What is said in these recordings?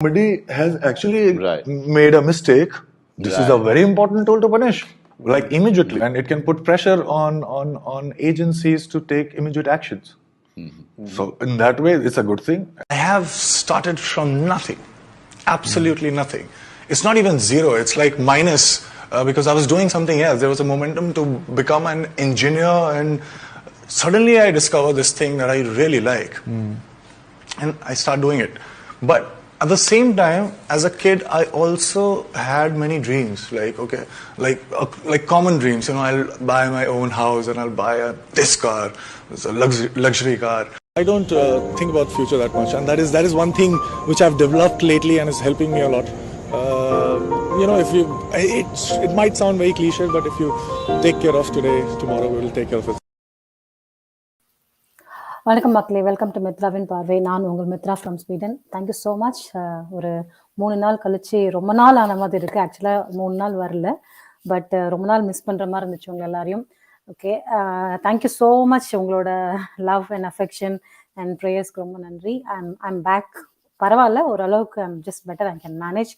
somebody has actually Right. made a mistake, this is a Right. very important tool to punish, like immediately, and it can put pressure on agencies to take immediate actions. So in that way, it's a good thing. I have started from nothing, absolutely nothing. It's not even zero, it's like minus, because I was doing something else. There was a momentum to become an engineer, and suddenly I discovered this thing that I really like. And I start doing it. But at the same time, as a kid, I also had many dreams, like common dreams. I'll buy my own house and I'll buy this car, it's a luxury car. I don't think about future that much, and that is one thing which I've developed lately and is helping me a lot. It might sound very cliche, but if you take care of today, tomorrow we will take care of it. வணக்கம் மக்களே, welcome to மித்ராவின் பார்வை. நான் உங்கள் Mithra from Sweden. Thank you so much. ஒரு 3 நாள் கழிச்சு, ரொம்ப நாள் ஆன மாதிரி இருக்குது. ஆக்சுவலாக 3 நாள் வரல, பட் ரொம்ப நாள் மிஸ் பண்ணுற மாதிரி இருந்துச்சு உங்கள் எல்லாரையும். Okay, thank you so much. உங்களோட லவ் அண்ட் அஃபெக்ஷன் அண்ட் ப்ரேயர்ஸ்க்கு ரொம்ப நன்றி. I'm back. பரவாயில்ல, ஓரளவுக்கு I'm just better, I can manage.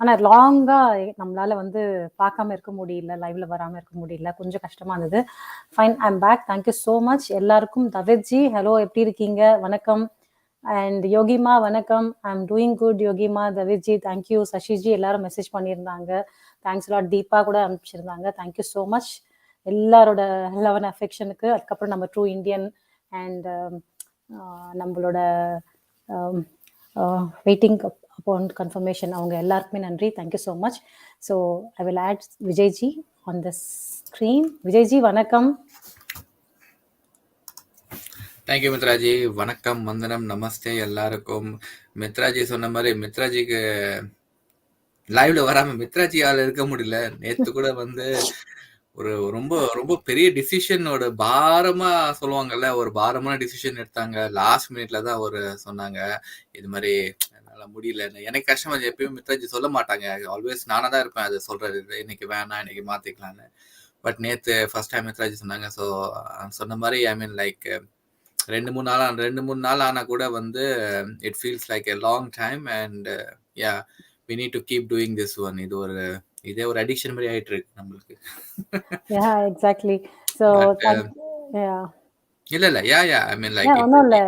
ஆனால் லாங்காக நம்மளால் பார்க்காம இருக்க முடியல, லைவ்ல வராமல் இருக்க முடியல, கொஞ்சம் கஷ்டமாக இருந்தது. Fine, I'm back. Thank you so much எல்லாருக்கும். தவேத்ஜி ஹலோ, எப்படி இருக்கீங்க? வணக்கம். அண்ட் யோகிமா வணக்கம். I'm doing good யோகிமா. தவேத்ஜி தேங்க்யூ. சசிஜி எல்லாரும் மெசேஜ் பண்ணியிருந்தாங்க, தேங்க்ஸ் லாட். தீபா கூட அனுப்பிச்சிருந்தாங்க, தேங்க்யூ ஸோ மச் எல்லாரோட லவ் அண்ட் அஃபெக்ஷனுக்கு. அதுக்கப்புறம் நம்ம ட்ரூ இண்டியன் அண்ட் நம்மளோட வெயிட்டிங் upon confirmation, அவங்க எல்லாருக்குமே நன்றி. Thank you so much. So I will add Vijayji on the screen. Vijayji வணக்கம். தேங்க்யூ மித்ராஜி. வணக்கம், வந்தனம், நமஸ்தே எல்லாருக்கும். மித்ராஜி சொன்ன மாதிரி மித்ராஜிக்கு லைவ்ல வராம மித்ராஜியால இருக்க முடியல. நேத்து கூட ஒரு ரொம்ப ரொம்ப பெரிய டிசிஷனோட பாரமா சொல்லுவாங்கல்ல, ஒரு பாரமான டிசிஷன் எடுத்தாங்க. லாஸ்ட் மினிட்ல தான் ஒரு சொன்னாங்க, இது மாதிரி முடியல. எனக்கு கஷ்டமா, எப்பயும் மித்ராஜி சொல்ல மாட்டாங்க, ஆல்வேஸ் நானா தான் இருப்பேன் அது சொல்றது, இன்னைக்கு வேணாம் இன்னைக்கு மாத்திக்கலான்னு. பட் நேத்து ஃபர்ஸ்ட் டைம் மித்ராஜி சொன்னாங்க. ஸோ சொன்ன மாதிரி ஐ மீன் லைக் 2-3 நாள் ஆனா கூட it feels like a long time. And yeah, we need to keep doing this one. இதே ஒரு அடிக்ஷன் மாதிரி ஆயிட்டு இருக்கு நம்மளுக்கு. Yeah, exactly. So இல்ல ஐ மீன் லைக் ஒன்றும் இல்லை,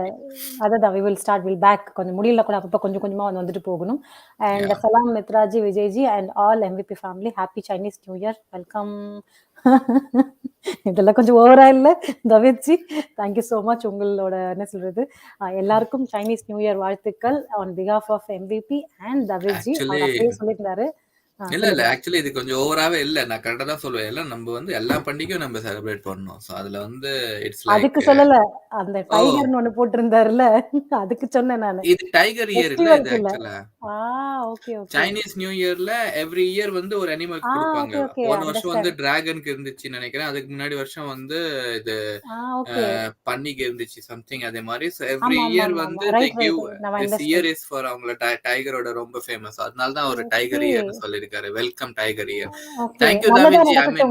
அதான் we will start, we'll back. கொஞ்சம் முடியல கூட, அப்பப்போ கொஞ்சம் கொஞ்சமா வந்துட்டு போகணும். அண்ட் சலாம் மித்ராஜி, Vijayji and all MVP family. Happy Chinese new year. Welcome. இதெல்லாம் கொஞ்சம் ஓவரா இல்லை தவேத்ஜி? Thank you so much. உங்களோட என்ன சொல்றது, எல்லாருக்கும் சைனீஸ் நியூ இயர் வாழ்த்துக்கள் ஆன் பிகாஃப் ஆஃப் MVP அண்ட் தவேத்ஜி. சொல்லியிருந்தாரு. இல்ல ஆக்சுவலி இது கொஞ்சம் ஓவராவே இல்ல, நான் கரெக்டா தான் சொல்லுவேன். எல்லாம் நம்ம எல்லா பண்டிகையும் நம்ம செலிப்ரேட் பண்ணணும். சோ அதுல இட்ஸ் லைக் அதுக்கு சொல்லல, அந்த டைகர்னு ஒன்னு போட்டுருந்தாருல, அதுக்கு சொன்னேன் நானு. இது டைகர் இயர் இல்ல, இது ஆக்சுவலா ஓகே ஓகே. சைனீஸ் நியூ இயர்ல எவ்ரி இயர் ஒரு அனிமல் கொடுப்பாங்க. போன வருஷம் டிராகனுக்கு இருந்துச்சு நினைக்கிறேன், அதுக்கு முன்னாடி வருஷம் இது பன்னிக்கு இருந்துச்சு சம்திங் அதே மாதிரி. So every year they give this year is for அவங்கள டைகரோட ரொம்ப ஃபேமஸ், அதனால தான் ஒரு டைகர் இயர்னு சொல்லி welcome tiger year. Thank you Davinji. I mean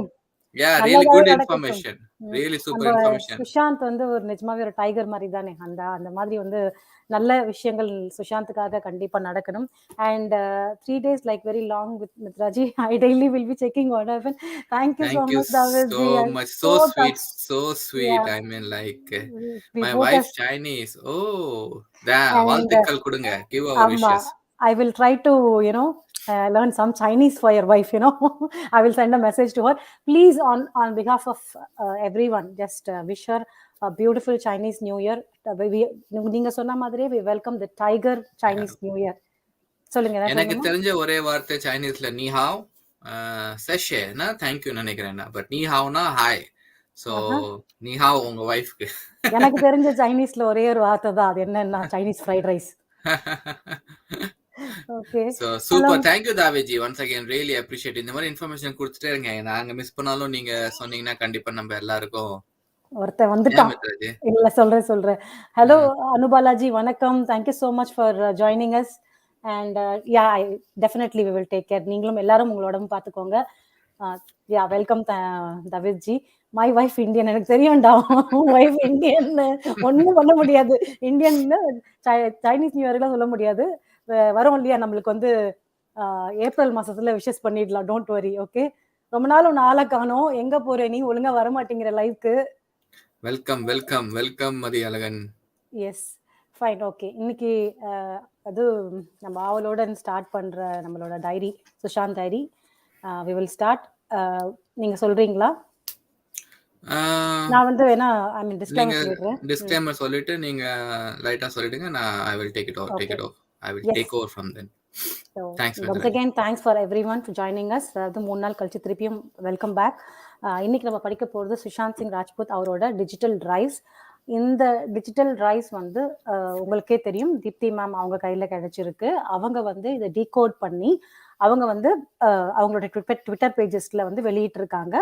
yeah, really good information, really super information. Sushant ஒரு நிஜமாவே ஒரு டைகர் மாதிரி தானே, அந்த மாதிரி நல்ல விஷயங்கள் சுஷாந்துக்காக கண்டிப்பா நடக்கணும். And 3 days like very long with Mitraji. I daily will be checking what happened. Thank you so much David. So much, so sweet. Yeah. I mean like my wife Chinese. Oh, வாழ்த்துக்கள் கொடுங்க, give our wishes. I will try to learn some Chinese for your wife. I will send a message to her. Please, on behalf of everyone, just wish her a beautiful Chinese New Year. நீங்க சொன்ன மாதிரி we welcome the tiger Chinese New Year. சொல்லுங்க. எனக்கு தெரிஞ்ச ஒரே வார்த்தை சைனீஸ்ல நீ have, செஷேனா thank you நினைக்கிறேன், பட் நீ ஹாவ்னா ஹாய். சோ நீ ஹாவ் உங்க வைஃப்க்கு. எனக்கு தெரிஞ்ச சைனீஸ்ல ஒரே ஒரு வார்த்தை தான், அது என்னன்னா Chinese fried rice. Okay. So super. Thank you Davidji, once again really appreciate. இந்த மாதிரி இன்ஃபர்மேஷன் கொடுத்துட்டே இருங்க, நாங்க மிஸ் பண்ணாலும் நீங்க சொன்னீங்கன்னா கண்டிப்பா நம்ம எல்லாருக்கும். ஒருத்தன் வந்துட்டான், இல்ல சொல்றேன். ஹலோ அனுபாலாஜி வணக்கம். Thank you so much for joining us and yeah, definitely we will take care. நீங்களும் எல்லாரும் உங்களோட பாத்துக்கோங்க. yeah, welcome Davidji. My wife Indian, எனக்கு தெரியும்டா வைஃப் இந்தியன், ஒன்றும் பண்ண முடியாது. இந்தியன் சைனீஸ் நியூ இயர்லாம் சொல்ல முடியாது. வரும் இல்லையா நம்மளுக்கு வந்து ஏப்ரல் மாசத்துல விஷஸ் பண்ணிடலாம், டோன்ட் வரி. ஓகே, ரொம்ப நாள் உன்னை ஆளை காணோம், எங்க போற நீ, ஒழுங்கா வர மாட்டேங்கிற லைவ்க்கு. Welcome welcome welcome Mathiyazhagan. Yes, fine, okay. இன்னைக்கு அது நம்ம ஆவலோட ஸ்டார்ட் பண்ற நம்மளோட diary, Sushant diary. We will start. நீங்க சொல்றீங்களா? நான் வந்து வேணா ஐ மீன் டிஸ்க்ளைமர் சொல்லிடுறேன். டிஸ்க்ளைமர் சொல்லிட்டு நீங்க லைட்டா சொல்லிடுங்க. நான் I will take it over. I will take over from then. So, thanks once again, thanks for everyone for joining us. அது 3 நாள் கழிச்சு திருப்பியும் வெல்கம் பேக். இன்னைக்கு நம்ம படிக்க போகிறது சுஷாந்த் சிங் ராஜ்புத் அவரோட டிஜிட்டல் டிரைவ்ஸ். இந்த டிஜிட்டல் டிரைவ்ஸ் வந்து உங்களுக்கே தெரியும், தீப்தி மேம் அவங்க கையில் கிடைச்சிருக்கு. அவங்க வந்து இதை டீகோட் பண்ணி அவங்க வந்து அவங்களோட ட்விட்டர் பேஜஸ்ல வந்து வெளியிட்டிருக்காங்க.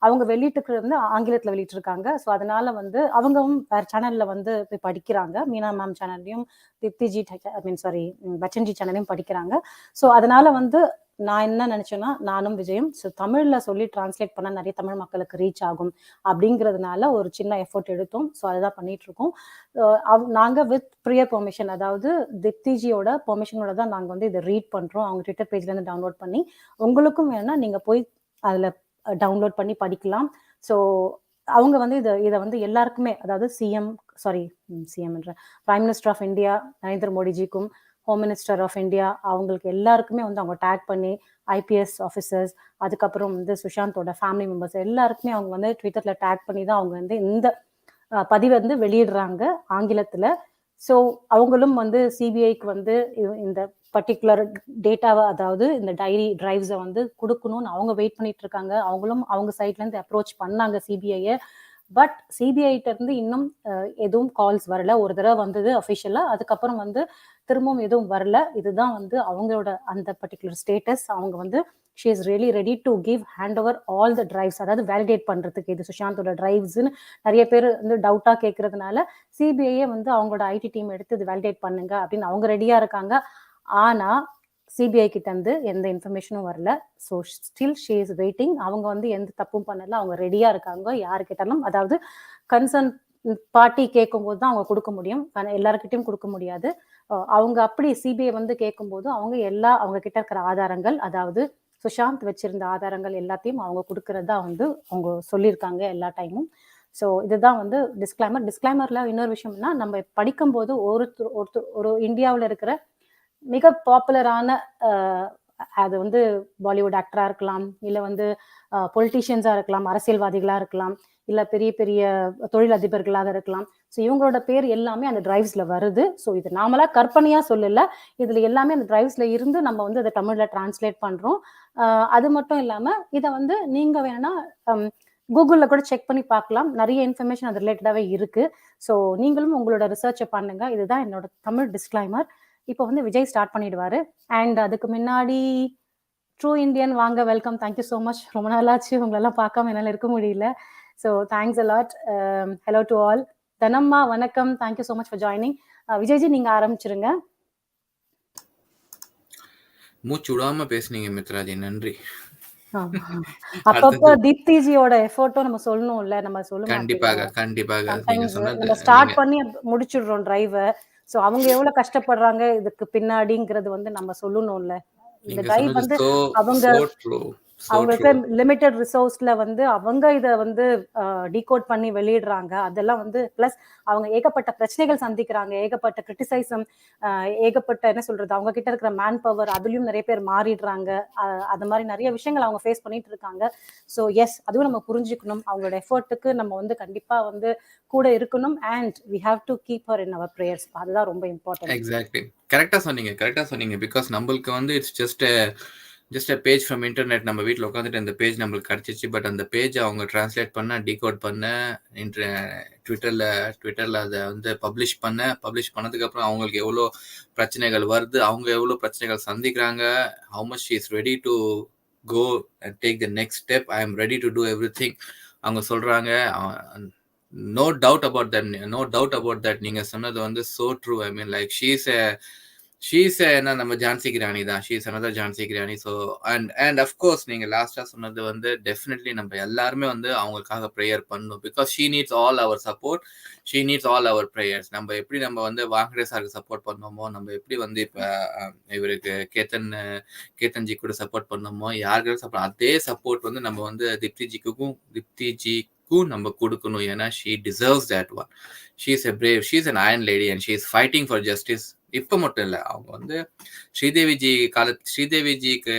அவங்க வெளியிட்டு வந்து ஆங்கிலத்தில் வெளியிட்டிருக்காங்க. ஸோ அதனால வந்து அவங்களும் வேறு சேனலில் வந்து போய் படிக்கிறாங்க. மீனா மேம் சேனல்லையும் தீப்திஜி பச்சன்ஜி சேனலையும் படிக்கிறாங்க. ஸோ அதனால வந்து நான் என்ன நினைச்சேன்னா, நானும் விஜயம் ஸோ தமிழில் சொல்லி டிரான்ஸ்லேட் பண்ணால் நிறைய தமிழ் மக்களுக்கு ரீச் ஆகும் அப்படிங்கிறதுனால ஒரு சின்ன எஃபோர்ட் எடுத்தோம். ஸோ அதுதான் பண்ணிட்டு இருக்கோம். நாங்கள் வித் ப்ரியர் பெர்மிஷன், அதாவது தீப்திஜியோட பெர்மிஷனோட தான் நாங்கள் வந்து இதை ரீட் பண்ணுறோம். அவங்க ட்விட்டர் பேஜ்லேருந்து டவுன்லோட் பண்ணி. உங்களுக்கும் வேணும்னா நீங்கள் போய் அதில் டவுன்லோட் பண்ணி படிக்கலாம். ஸோ அவங்க வந்து இதை வந்து எல்லாருக்குமே, அதாவது சிஎம் என்ற prime minister of India Narendra மோடிஜிக்கும், ஹோம் மினிஸ்டர் ஆஃப் இந்தியா அவங்களுக்கு எல்லாருக்குமே வந்து அவங்க டேக் பண்ணி, ஐபிஎஸ் ஆஃபீஸர்ஸ், அதுக்கப்புறம் வந்து சுஷாந்தோட ஃபேமிலி மெம்பர்ஸ் எல்லாருக்குமே அவங்க வந்து ட்விட்டரில் டேக் பண்ணி தான் அவங்க வந்து இந்த பதிவை வந்து வெளியிடுறாங்க ஆங்கிலத்தில். ஸோ அவங்களும் வந்து சிபிஐக்கு வந்து இந்த பர்டிகுலர் டேட்டாவை, அதாவது இந்த டைரி டிரைவ்ஸை வந்து கொடுக்கணும்னு அவங்க வெயிட் பண்ணிட்டு இருக்காங்க. அவங்களும் அவங்க சைட்லேருந்து அப்ரோச் பண்ணாங்க சிபிஐயை. பட் சிபிஐட்ட இருந்து இன்னும் எதுவும் கால்ஸ் வரல. ஒரு தடவை வந்தது அஃபிஷியலாக, அதுக்கப்புறம் வந்து திரும்பவும் எதுவும் வரல. இதுதான் வந்து அவங்களோட அந்த பர்டிகுலர் ஸ்டேட்டஸ். அவங்க வந்து she is really ready to give hand over all the drives, அதாவது வேலிடேட் பண்ணுறதுக்கு இது சுஷாந்தோட டிரைவ்ஸ்ன்னு நிறைய பேர் வந்து டவுட்டாக கேட்கறதுனால சிபிஐயே வந்து அவங்களோட ஐடி டீம் எடுத்து இது வேலிடேட் பண்ணுங்க அப்படின்னு அவங்க ரெடியாக இருக்காங்க. ஆனால் சிபிஐ கிட்ட இருந்து எந்த இன்ஃபர்மேஷனும் வரல. So still she is waiting. அவங்க வந்து எந்த தப்பும் பண்ணல, அவங்க ரெடியாக இருக்காங்க. யாரு கேட்டாலும், அதாவது கன்சர்ன் பார்ட்டி கேட்கும்போது தான் அவங்க கொடுக்க முடியும், எல்லாருக்கிட்டையும் கொடுக்க முடியாது. அவங்க அப்படி சிபிஐ வந்து கேட்கும்போது அவங்க கிட்ட இருக்கிற ஆதாரங்கள், அதாவது சுஷாந்த் வச்சிருந்த ஆதாரங்கள் எல்லாத்தையும் அவங்க கொடுக்கறதா வந்து அவங்க சொல்லியிருக்காங்க எல்லா டைமும். ஸோ இதுதான் வந்து டிஸ்க்ளைமர்ல இன்னொரு விஷயம்னா, நம்ம படிக்கும்போது ஒரு இந்தியாவில் இருக்கிற மிக பாப்புலரான அது வந்து பாலிவுட் ஆக்டரா இருக்கலாம், இல்லை வந்து பொலிட்டீஷியன்ஸா இருக்கலாம், அரசியல்வாதிகளா இருக்கலாம், இல்லை பெரிய பெரிய தொழிலதிபர்களாக இருக்கலாம். ஸோ இவங்களோட பேர் எல்லாமே அந்த டிரைவ்ஸ்ல வருது. ஸோ இது நாமளா கற்பனையா சொல்லல, இதுல எல்லாமே அந்த டிரைவ்ஸ்ல இருந்து நம்ம வந்து அதை தமிழ்ல டிரான்ஸ்லேட் பண்றோம். அது மட்டும் இல்லாம இதை வந்து நீங்க வேணா கூகுளில் கூட செக் பண்ணி பார்க்கலாம். நிறைய இன்ஃபர்மேஷன் அது ரிலேட்டடாகவே இருக்கு. ஸோ நீங்களும் உங்களோட ரிசர்ச்சை பண்ணுங்க. இதுதான் என்னோட தமிழ் டிஸ்க்ளைமர். இப்போ வந்து விஜய் ஸ்டார்ட் பண்ணிடுவாரு. அண்ட் அதுக்கு முன்னாடி ட்ரூ இண்டியன் வாங்க, வெல்கம், தேங்க்யூ ஸோ மச். ரொம்ப நாளாச்சு உங்களெல்லாம் பார்க்காம என்னால் இருக்க முடியல. So thanks a lot. Hello to all. Dhanamma வணக்கம், thank you so much for joining. Vijayji நீங்க ஆரம்பிச்சிருங்க. மூச்சு விடாம பேசுனீங்க மித்ராஜி, நன்றி. அப்பப்போ தீப்திஜியோட எஃபோர்ட்டும் நம்ம சொல்லணும்ல, நம்ம சொல்ல கண்டிப்பாக கண்டிப்பாக நம்ம ஸ்டார்ட் பண்ணி முடிச்சிடுறோம் டிரைவை. ஸோ அவங்க எவ்வளவு கஷ்டப்படுறாங்க இதுக்கு பின்னாடிங்கிறது வந்து நம்ம சொல்லணும்ல. இந்த டிரைவ் வந்து அவங்களுக்கு லிமிட்டட் ரிசோர்ஸ்ல வந்து அவங்க இதை வந்து டீகோட் பண்ணி வெளியிடுறாங்க. அதெல்லாம் வந்து பிளஸ் அவங்க ஏகப்பட்ட பிரச்சனைகள் சந்திக்கிறாங்க, ஏகப்பட்ட கிரிட்டிசைசம், ஏகப்பட்ட என்ன சொல்றது, அவங்க கிட்ட இருக்கிற மேன் பவர், அதுலயும் நிறைய பேர் மாறிடுறாங்க. அது மாதிரி நிறைய விஷயங்கள் அவங்க ஃபேஸ் பண்ணிட்டு இருக்காங்க. ஸோ எஸ், அதுவும் நம்ம புரிஞ்சுக்கணும். அவங்களோட எஃபர்ட்டுக்கு நம்ம வந்து கண்டிப்பா வந்து கூட இருக்கணும். And we have to keep her in our prayers. அதுதான் ரொம்ப இம்பார்ட்டன்ட். எக்ஸாக்ட்லி, கரெக்டா சொன்னீங்க. பிகாஸ் நம்மளுக்கு வந்து it's just a page from internet. நம்ம வீட்டில் உட்காந்துட்டு இந்த பேஜ் நம்மளுக்கு கிடச்சிச்சு. பட் அந்த பேஜை அவங்க டிரான்ஸ்லேட் பண்ண, டீகோட் பண்ண, ட்விட்டரில் அதை வந்து பப்ளிஷ் பண்ணதுக்கப்புறம் அவங்களுக்கு எவ்வளோ பிரச்சனைகள் வருது, அவங்க எவ்வளோ பிரச்சனைகள் சந்திக்கிறாங்க. How much she is ready to go and take the next step. I am ready to do everything அவங்க சொல்கிறாங்க. No doubt about that. நீங்க சொன்னது வந்து so true. I mean, like she she's என்ன நம்ம ஜான்சி கிரானி தான். She's another Jhansi granny. So and of course நீங்க லாஸ்டா சொன்னது வந்து டெஃபினெட்லி நம்ம எல்லாருமே வந்து அவங்களுக்காக ப்ரேயர் பண்ணணும். Because she needs all our support, she needs all our prayers. நம்ம எப்படி நம்ம வந்து வாங்கடே சாருக்கு சப்போர்ட் பண்ணோமோ, நம்ம எப்படி வந்து இப்போ இவருக்கு கேத்தன்ஜி கூட சப்போர்ட் பண்ணோமோ, யாருக்கு சப்போர்ட் அதே சப்போர்ட் வந்து நம்ம வந்து திப்திஜிக்கும் நம்ம கொடுக்கணும். ஏன்னா she deserves that one. She is a brave, she is an iron lady and she is fighting for justice. இப்ப மட்டும் இல்ல, அவங்க வந்து ஸ்ரீதேவிஜிக்கு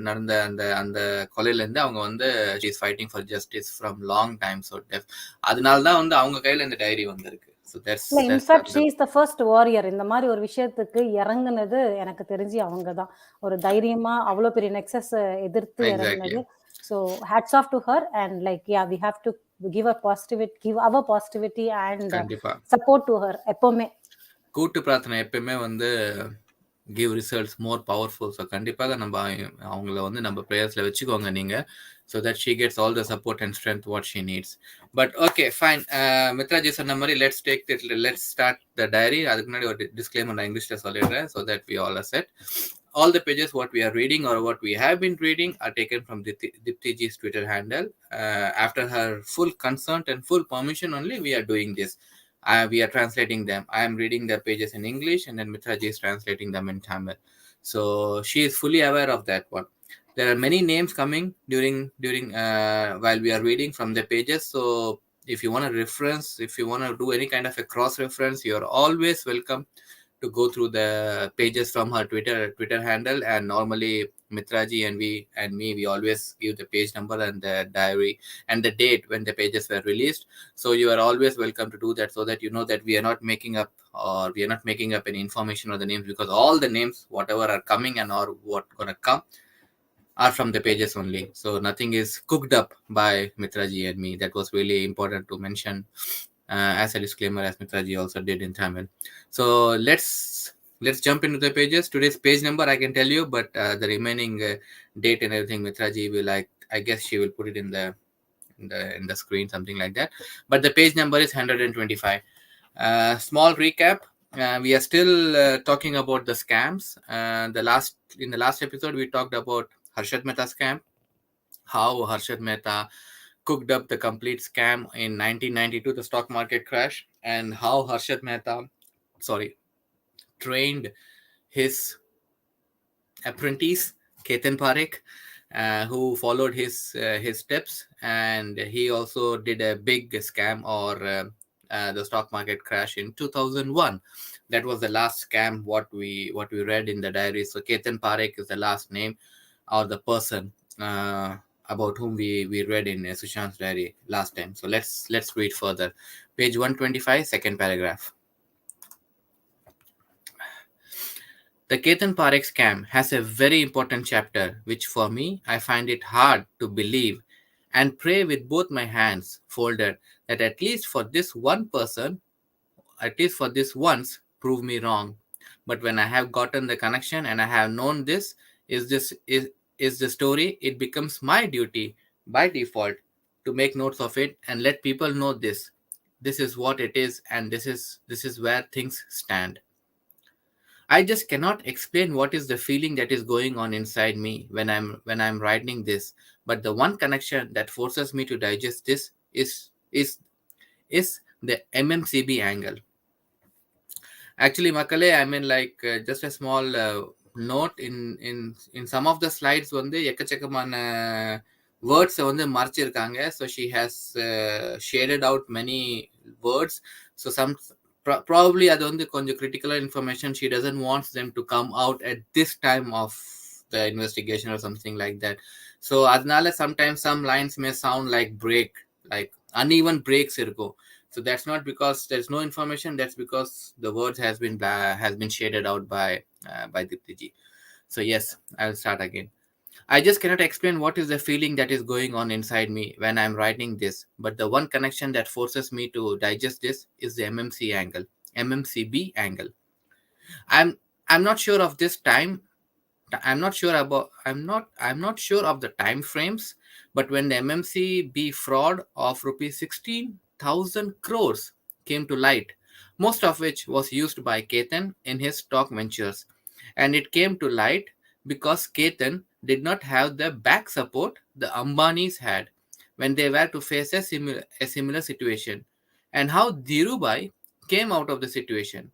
நடந்த அந்த அந்த கொலையில இருந்து அவங்க வந்து she is fighting for justice from long time. So அதனாலதான் வந்து அவங்க கையில இந்த டைரி வந்திருக்கு. In fact she is the first warrior. இந்த மாதிரி ஒரு விஷயத்துக்கு இறங்குனது எனக்கு தெரிஞ்சு அவங்க தான். ஒரு தைரியமா அவ்வளவு பெரிய நெக்ஸஸ் எதிர்த்து இறங்குனது. So hats off to her, and like yeah, we have to give our positivity and support to her. எப்பவுமே கூட்டு பிரார்த்தனை எப்பவுமே வந்து give results more powerful. So கண்டிப்பாக நம்ம அவங்கள வந்து நம்ம prayersல வச்சுக்கோங்க நீங்க, so that she gets all the support and strength what she needs. But okay, fine. மித்ராஜி சொன்ன மாதிரி let's start the diary. அதுக்கு முன்னாடி ஒரு disclaimer நான் இங்கிலீஷ்ல சொல்லிடுறேன், so that we all are set. All the pages what we are reading or what we have been reading are taken from Deeptiji's Twitter handle. After her full consent and full permission only we are doing this. We are translating them. I am reading the pages in English and then Mithraji is translating them in Tamil. So she is fully aware of that one. There are many names coming during while we are reading from the pages. So if you want to reference, if you want to do any kind of a cross reference, you are always welcome to go through the pages from her Twitter handle. And normally Mithraji and me we always give the page number and the diary and the date when the pages were released. So you are always welcome to do that, so that you know that we are not making up any information or the names, because all the names whatever are coming and or what gonna come are from the pages only. So nothing is cooked up by Mithraji and me. That was really important to mention as a disclaimer, as Mithraji also did in Tamil. So let's jump into the pages. Today's page number I can tell you, but the remaining date and everything Mithraji will, like, I guess she will put it in the screen, something like that. But the page number is 125. Small recap. We are still talking about the scams. In the last episode we talked about Harshad Mehta scam, how Harshad Mehta cooked up the complete scam in 1992, the stock market crash, and how Harshad Mehta trained his apprentice Ketan Parekh, who followed his steps, and he also did a big scam or the stock market crash in 2001. That was the last scam what we read in the diary. So Ketan Parekh is the last name or the person about whom we read in Sushant's diary last time. So let's read further. Page 125, second paragraph. The Ketan Parekh scam has a very important chapter, which for me, I find it hard to believe and pray with both my hands folded that at least for this once, prove me wrong. But when I have gotten the connection and I have known this is the story, it becomes my duty by default to make notes of it and let people know this. This is what it is, and this is where things stand. I just cannot explain what is the feeling that is going on inside me when I'm writing this, but the one connection that forces me to digest this is the MMCB angle. Actually, Makale, I mean, like, just a small note, in some of the slides வந்து எக்கச்சக்கமான words வந்து மறைச்சிருக்காங்க. So she has shaded out many words. So some probably அது வந்து கொஞ்சம் critical information. She doesn't want them to come out at this time of the investigation or something like that. So அதனால sometimes some lines may sound like uneven breaks இருக்கும். So that's not because there's no information. That's because the words has been shaded out by Deepti. So yes, I'll start again. I just cannot explain what is the feeling that is going on inside me when I'm writing this, but the one connection that forces me to digest this is the MMCB angle. I'm not sure of this time. I'm not sure of the time frames, but when the MMCB fraud of rupees 16,000 crores came to light, most of which was used by Ketan in his stock ventures, And it came to light because Ketan did not have the back support the Ambanis had when they were to face a similar situation, and how Dhirubhai came out of the situation.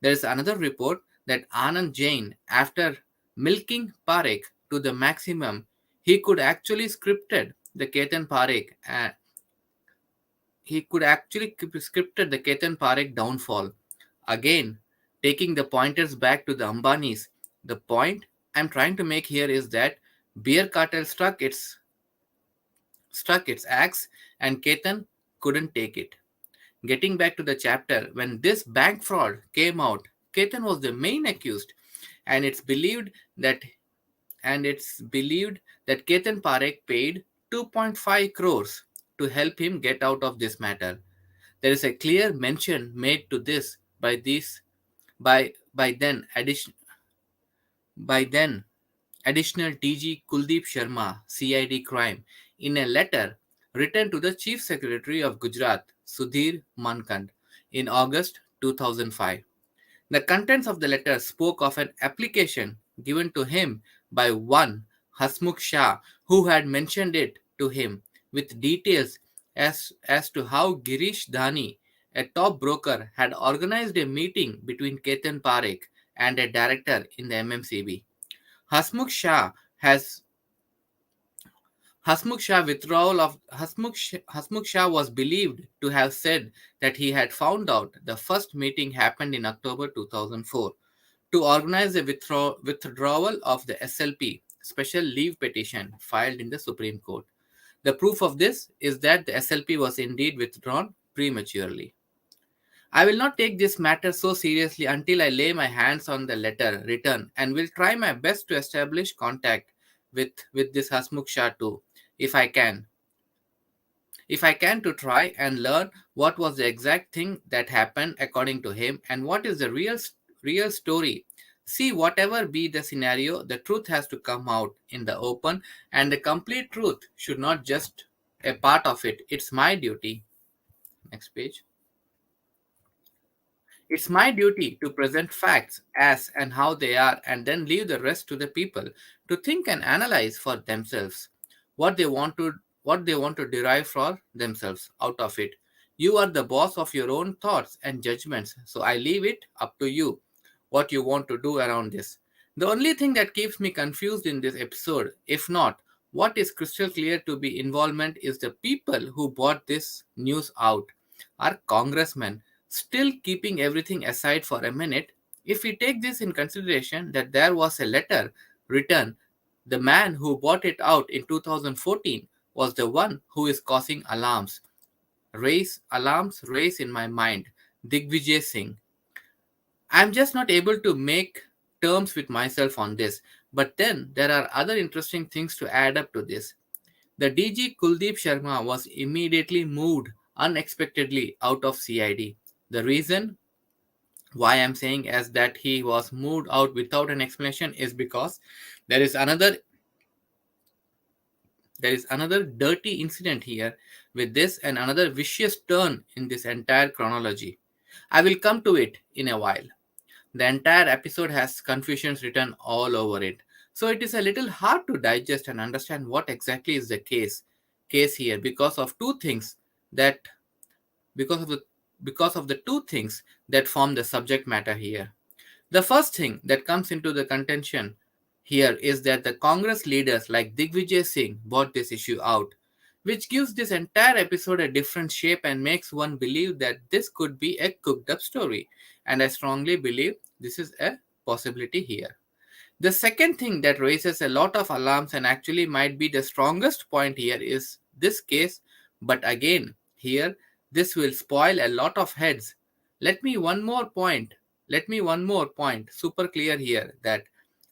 There is another report that Anand Jain, after milking Parekh to the maximum, he could actually scripted the Ketan Parekh he could actually scripted the Ketan Parekh downfall. Again, taking the pointers back to the Ambanis, the point I'm trying to make here is that beer cartel struck its axe and Ketan couldn't take it. Getting back to the chapter, when this bank fraud came out, Ketan was the main accused, and that it's believed that Ketan Parekh paid 2.5 crores to help him get out of this matter. There is a clear mention made to this by then additional DG Kuldeep Sharma, CID crime, in a letter written to the Chief Secretary of Gujarat, Sudhir Mankand, in August 2005. The contents of the letter spoke of an application given to him by one Hasmukh Shah, who had mentioned it to him, with details as to how Girish Dhani, a top broker, had organized a meeting between Ketan Parekh and a director in the MMCB. Hasmukh Shah has Hasmukh Shah was believed to have said that he had found out the first meeting happened in October 2004 to organize a withdrawal of the SLP special leave petition filed in the Supreme Court. The proof of this is that the SLP was indeed withdrawn prematurely. I will not take this matter so seriously until I lay my hands on the letter written, and will try my best to establish contact with this Hasmukh Shah too, if I can. If I can, to try and learn what was the exact thing that happened according to him and what is the real story. See, whatever be the scenario, the truth has to come out in the open, and the complete truth should not just a part of it. It's my duty. Next page. It's my duty to present facts as and how they are, and then leave the rest to the people to think and analyze for themselves what they want to derive for themselves out of it. You are the boss of your own thoughts and judgments, so I leave it up to you what you want to do around this. The only thing that keeps me confused in this episode, if not what is crystal clear to be involvement, is the people who brought this news out are congressmen. Still, keeping everything aside for a minute, if we take this in consideration that there was a letter written, the man who brought it out in 2014 was the one who is causing alarms race in my mind, Digvijay Singh. I'm just not able to make terms with myself on this. But then there are other interesting things to add up to this. The DG Kuldeep Sharma was immediately moved unexpectedly out of CID. The reason why I'm saying as that he was moved out without an explanation is because there is another dirty incident here with this and another vicious turn in this entire chronology. I will come to it in a while. The entire episode has confusions written all over it. So it is a little hard to digest and understand what exactly is the case here because of that the two things that form the subject matter here. The first thing that comes into the contention here is that the Congress leaders like Digvijay Singh brought this issue out, which gives this entire episode a different shape and makes one believe that this could be a cooked up story. And I strongly believe this is a possibility here. The second thing that raises a lot of alarms and actually might be the strongest point here is this case, but again, here, this will spoil a lot of heads. Let me one more point super clear here that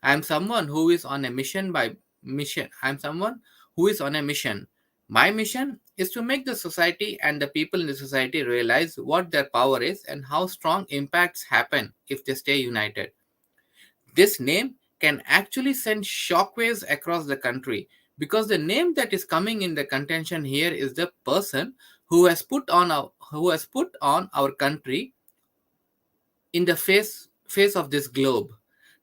I am someone who is on a mission My mission is to make the society and the people in the society realize what their power is and how strong impacts happen if they stay united. This name can actually send shockwaves across the country because the name that is coming in the contention here is the person who has put on our country in the face of this globe.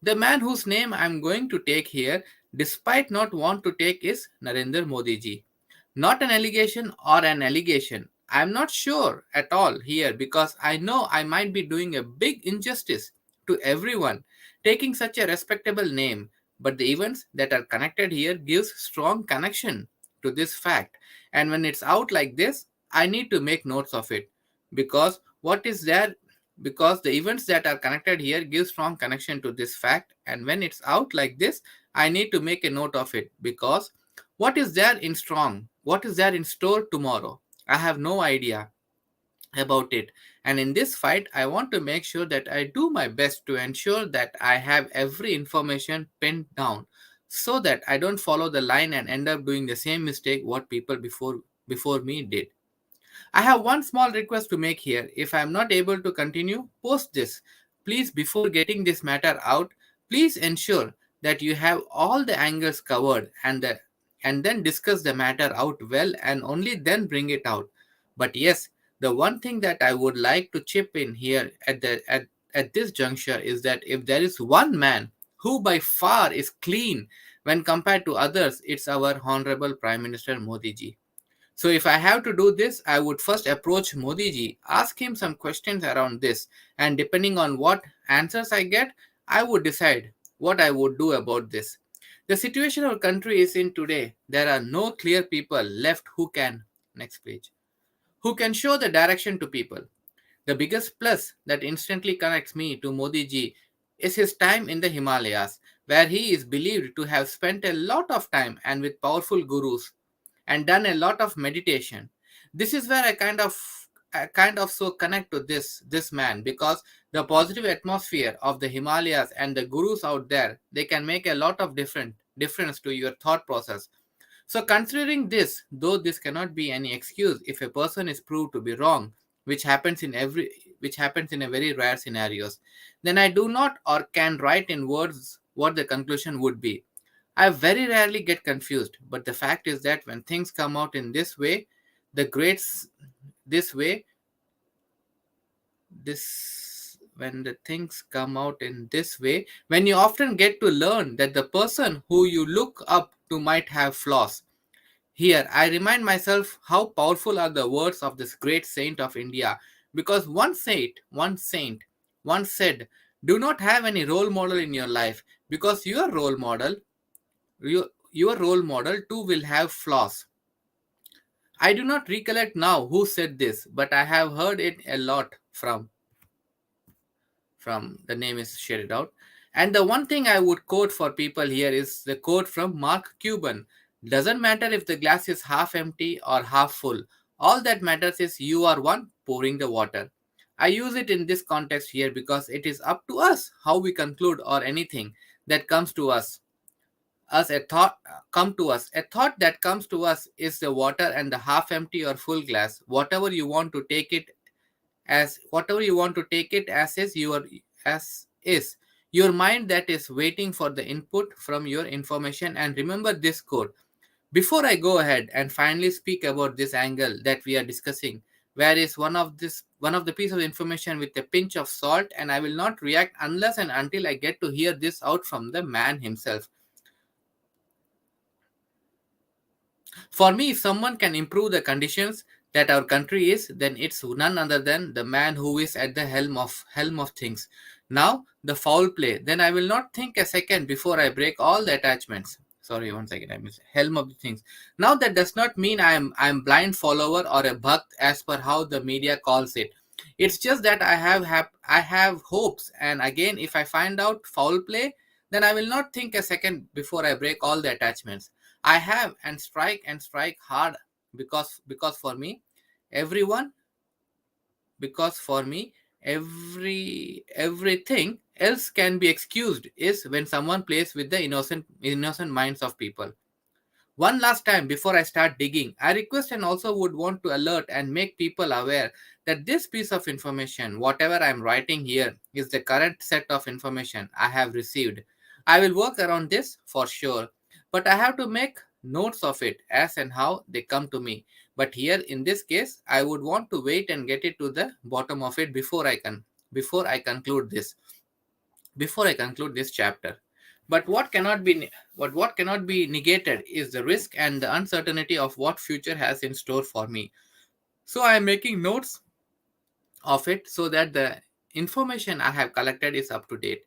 The man whose name I'm going to take here, despite not want to take, is Narendra Modi ji. Not an allegation or an allegation. I'm not sure at all here because I know I might be doing a big injustice to everyone taking such a respectable name, but the events that are connected here gives strong connection to this fact. And when it's out like this, I need to make notes of it because what is there because the events that are connected here give strong connection to this fact, and when it's out like this, I need to make a note of it because what is there in store tomorrow? I have no idea about it. And in this fight, I want to make sure that I do my best to ensure that I have every information pinned down so that I don't follow the line and end up doing the same mistake what people before me did. I have one small request to make here. If I am not able to continue, post this. Please, before getting this matter out, please ensure that you have all the angles covered and then discuss the matter out well and only then bring it out. But yes, the one thing that I would like to chip in here at this juncture is that if there is one man who by far is clean when compared to others, it's our Honorable Prime Minister Modi ji. So if I have to do this, I would first approach Modi ji, ask him some questions around this, and depending on what answers I get, I would decide what I would do about this. The situation our country is in today, there are no clear people left next page, who can show the direction to people. The biggest plus that instantly connects me to Modi ji is his time in the Himalayas, where he is believed to have spent a lot of time and with powerful gurus and done a lot of meditation. This is where I kind of so connect to this man because the positive atmosphere of the Himalayas and the gurus out there, they can make a lot of difference to your thought process. So considering this, though this cannot be any excuse if a person is proved to be wrong, which happens in a very rare scenarios, then I do not or can write in words what the conclusion would be. I very rarely get confused, but the fact is that when things come out in this way, the greats this way, this when the things come out in this way, when you often get to learn that the person who you look up to might have flaws. Here, I remind myself how powerful are the words of this great saint of India, because one saint once said, "Do not have any role model in your life, because your role model too will have flaws." I do not recollect now who said this, but I have heard it a lot from the name is shared out. And the one thing I would quote for people here is the quote from Mark Cuban. Doesn't matter if the glass is half empty or half full. All that matters is you are one pouring the water. I use it in this context here because it is up to us how we conclude or anything that comes to us a thought come to us a thought that comes to us is the water and the half empty or full glass, whatever you want to take it as is your mind that is waiting for the input from your information. And remember this code before I go ahead and finally speak about this angle that we are discussing, where is one of the piece of information with a pinch of salt, and I will not react unless and until I get to hear this out from the man himself. For me, if someone can improve the conditions that our country is, then it's none other than the man who is at the helm of things. Now, the foul play. Then I will not think a second before I break all the attachments. Sorry, one second, I missed helm of the things. Now that does not mean I'm blind follower or a bhakt as per how the media calls it. It's just that I have hopes, and again, if I find out foul play, then I will not think a second before I break all the attachments. I have and strike hard because for me, everyone because for me everything else can be excused is when someone plays with the innocent minds of people. One last time before I start digging, I request and also would want to alert and make people aware that this piece of information, whatever I'm writing here, is the current set of information I have received. I will work around this for sure, but I have to make notes of it as and how they come to me. But here in this case, I would want to wait and get it to the bottom of it before I conclude this. before I conclude this chapter. But what cannot be negated is the risk and the uncertainty of what future has in store for me. So I am making notes of it so that the information I have collected is up to date.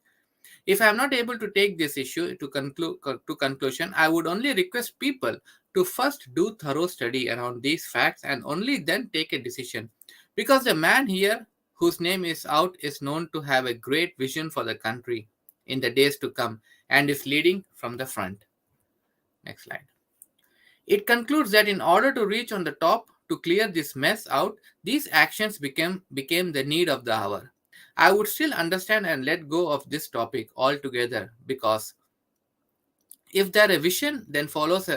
If I am not able to take this issue to conclusion, I would only request people to first do thorough study around these facts and only then take a decision. Because the man here whose name is out is known to have a great vision for the country in the days to come and is leading from the front. Next slide. It concludes that in order to reach on the top to clear this mess out, these actions became the need of the hour. I would still understand and let go of this topic altogether because if there a vision that follows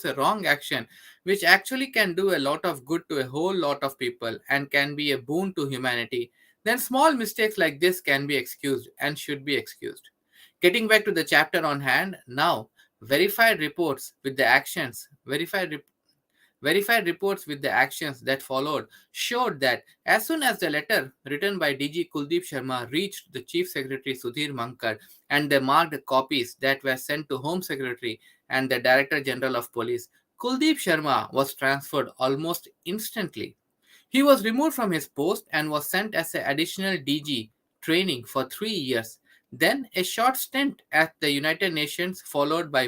a wrong action which actually can do a lot of good to a whole lot of people and can be a boon to humanity, then small mistakes like this can be excused and should be excused. Getting back to the chapter on hand now, verified reports with the actions verified rep- Verified reports with the actions that followed showed that as soon as the letter written by DG Kuldeep Sharma reached the Chief Secretary Sudhir Mankad and the marked copies that were sent to Home Secretary and the Director General of Police, Kuldeep Sharma was transferred almost instantly. He was removed from his post and was sent as an additional DG training for 3 years. Then a short stint at the United Nations followed by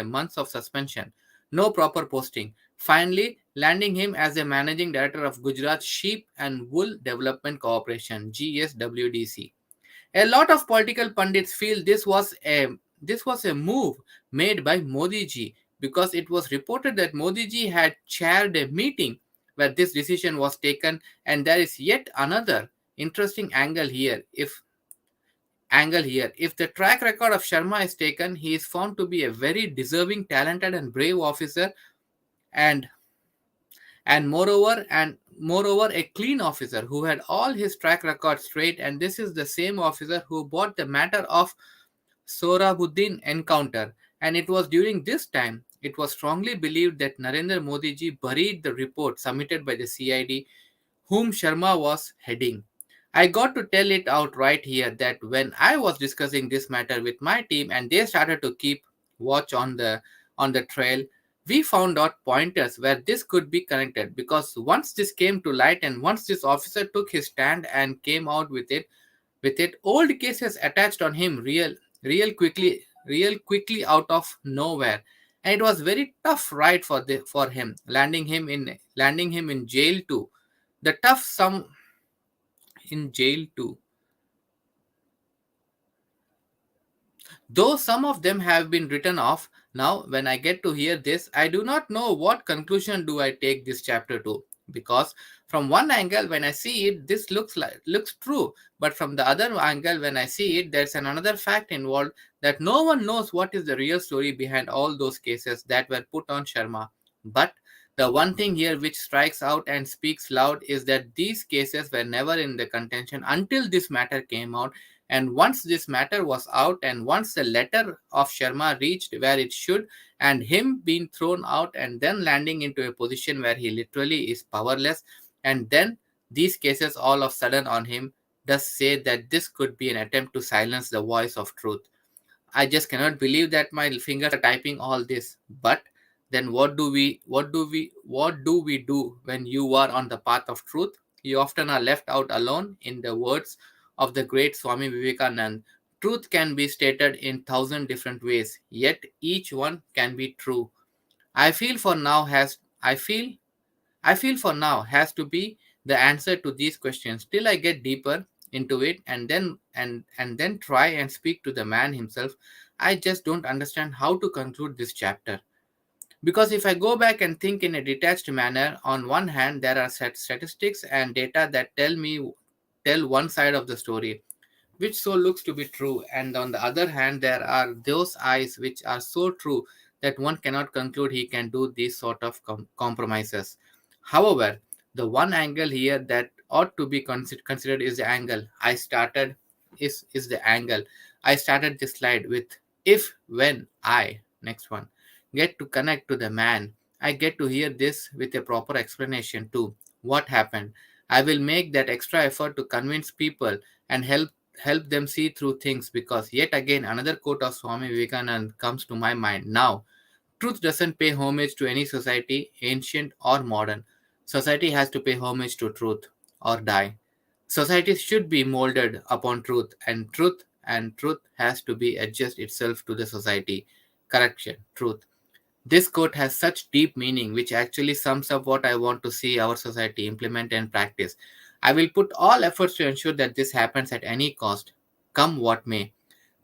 months of suspension. No proper posting. Finally, landing him as a managing director of Gujarat Sheep and Wool Development Corporation (GSWDC). A lot of political pundits feel this was a move made by Modi ji because it was reported that Modi ji had chaired a meeting where this decision was taken, and there is yet another interesting angle here. If the track record of Sharma is taken, he is found to be a very deserving, talented, and brave officer, and moreover a clean officer who had all his track record straight, and this is the same officer who brought the matter of Sohrabuddin encounter, and it was during this time it was strongly believed that Narendra Modi ji buried the report submitted by the CID whom Sharma was heading. I got to tell it out right here that when I was discussing this matter with my team and they started to keep watch on the trail, we found out pointers where this could be connected because once this came to light and once this officer took his stand and came out with it, old cases attached on him real quickly out of nowhere, and it was very tough ride for him, landing him in jail too. The tough some in jail too. Though some of them have been written off, now when I get to hear this, I do not know what conclusion do I take this chapter to. Because from one angle, when I see it, this looks true. But from the other angle, when I see it, there's another fact involved that no one knows what is the real story behind all those cases that were put on Sharma. But the one thing here which strikes out and speaks loud is that these cases were never in the contention until this matter came out, and once this matter was out, and once the letter of Sharma reached where it should, and him being thrown out and then landing into a position where he literally is powerless, and then these cases all of sudden on him, does say that this could be an attempt to silence the voice of truth. I just cannot believe that my fingers are typing all this. But then what do we do when you are on the path of truth? You often are left out alone. In the words of the great Swami Vivekanand, truth can be stated in thousand different ways, yet each one can be true. I feel for now has I feel for now has to be the answer to these questions till I get deeper into it and then try and speak to the man himself. I just don't understand how to conclude this chapter. Because if I go back and think in a detached manner, on one hand there are statistics and data that tell one side of the story, which so looks to be true, and on the other hand there are those eyes which are so true that one cannot conclude he can do these sort of compromises. However, the one angle here that ought to be considered is the angle I started is the angle I started this slide with. If when I next one get to connect to the man, I get to hear this with a proper explanation too. What happened? I will make that extra effort to convince people and help help them see through things, because yet again another quote of Swami Vivekananda comes to my mind now. Truth doesn't pay homage to any society, ancient or modern. Society has to pay homage to truth or die. Society should be molded upon truth, and truth has to be adjust itself to the society. Correction, truth. This quote has such deep meaning, which actually sums up what I want to see our society implement and practice. I will put all efforts to ensure that this happens at any cost, come what may.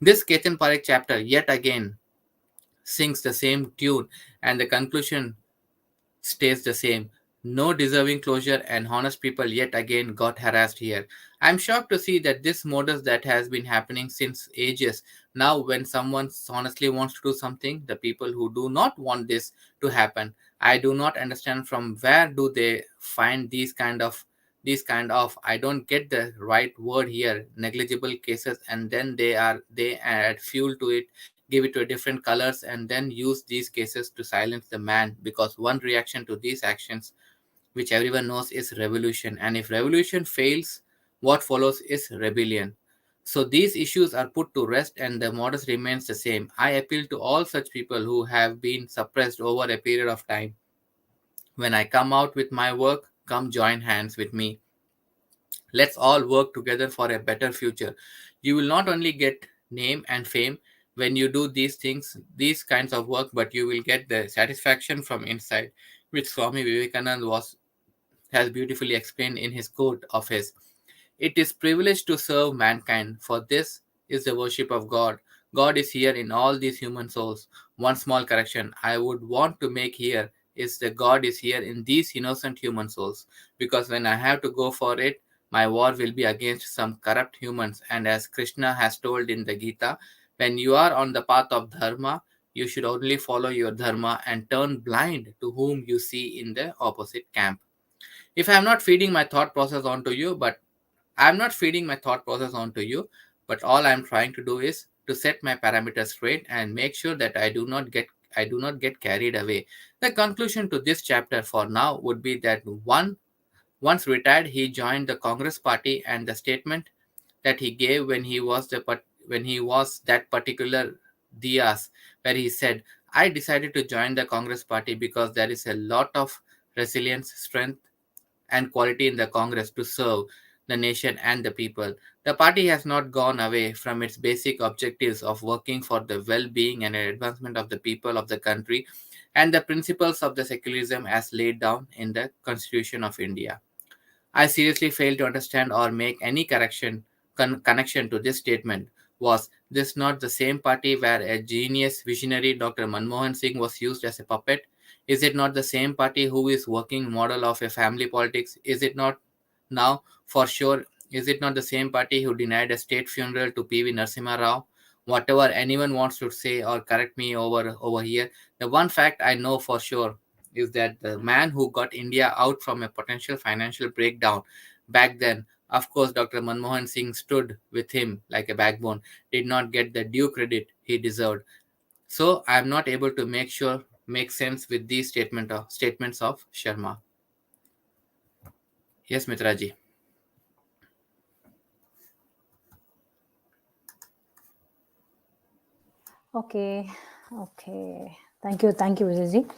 This Ketan Parekh chapter yet again sings the same tune, and the conclusion stays the same. No deserving closure, and honest people yet again got harassed here. I'm shocked to see that this modus that has been happening since ages. Now, when someone honestly wants to do something, the people who do not want this to happen, I do not understand from where do they find these kind of I don't get the right word here, negligible cases, and then they add fuel to it, give it to different colors, and then use these cases to silence the man, because one reaction to these actions, which everyone knows, is revolution, and if revolution fails, what follows is rebellion. So these issues are put to rest and the modus remains the same. I appeal to all such people who have been suppressed over a period of time. When I come out with my work, come join hands with me. Let's all work together for a better future. You will not only get name and fame when you do these things, these kinds of work, but you will get the satisfaction from inside, which Swami Vivekananda has beautifully explained in his quote of his. It is privilege to serve mankind, for this is the worship of God. God is here in all these human souls. One small correction I would want to make here is that God is here in these innocent human souls, because when I have to go for it, my war will be against some corrupt humans. And as Krishna has told in the Gita, when you are on the path of dharma, you should only follow your dharma and turn blind to whom you see in the opposite camp. If I'm not feeding my thought process onto you, but I'm not feeding my thought process onto you, but all I'm trying to do is to set my parameters straight and make sure that I do not get carried away. The conclusion to this chapter for now would be that once retired, he joined the Congress party, and the statement that he gave when he was that particular Dias, where he said, "I decided to join the Congress party because there is a lot of resilience, strength, and quality in the Congress to serve the nation and the people. The party has not gone away from its basic objectives of working for the well being and advancement of the people of the country and the principles of the secularism as laid down in the Constitution of India." I seriously fail to understand or make any connection to this statement. Was this not the same party where a genius visionary Dr. Manmohan Singh was used as a puppet? Is it not the same party who is working model of a family politics? Is it not now for sure? Is it not the same party who denied a state funeral to PV Narasimha Rao? Whatever anyone wants to say or correct me over here, the one fact I know for sure is that the man who got India out from a potential financial breakdown back then, of course, Dr. Manmohan Singh stood with him like a backbone, did not get the due credit he deserved. So I am not able to make sense with these statements of Sharma. Yes, Mitraji. Okay, okay. Thank you, Vijayji.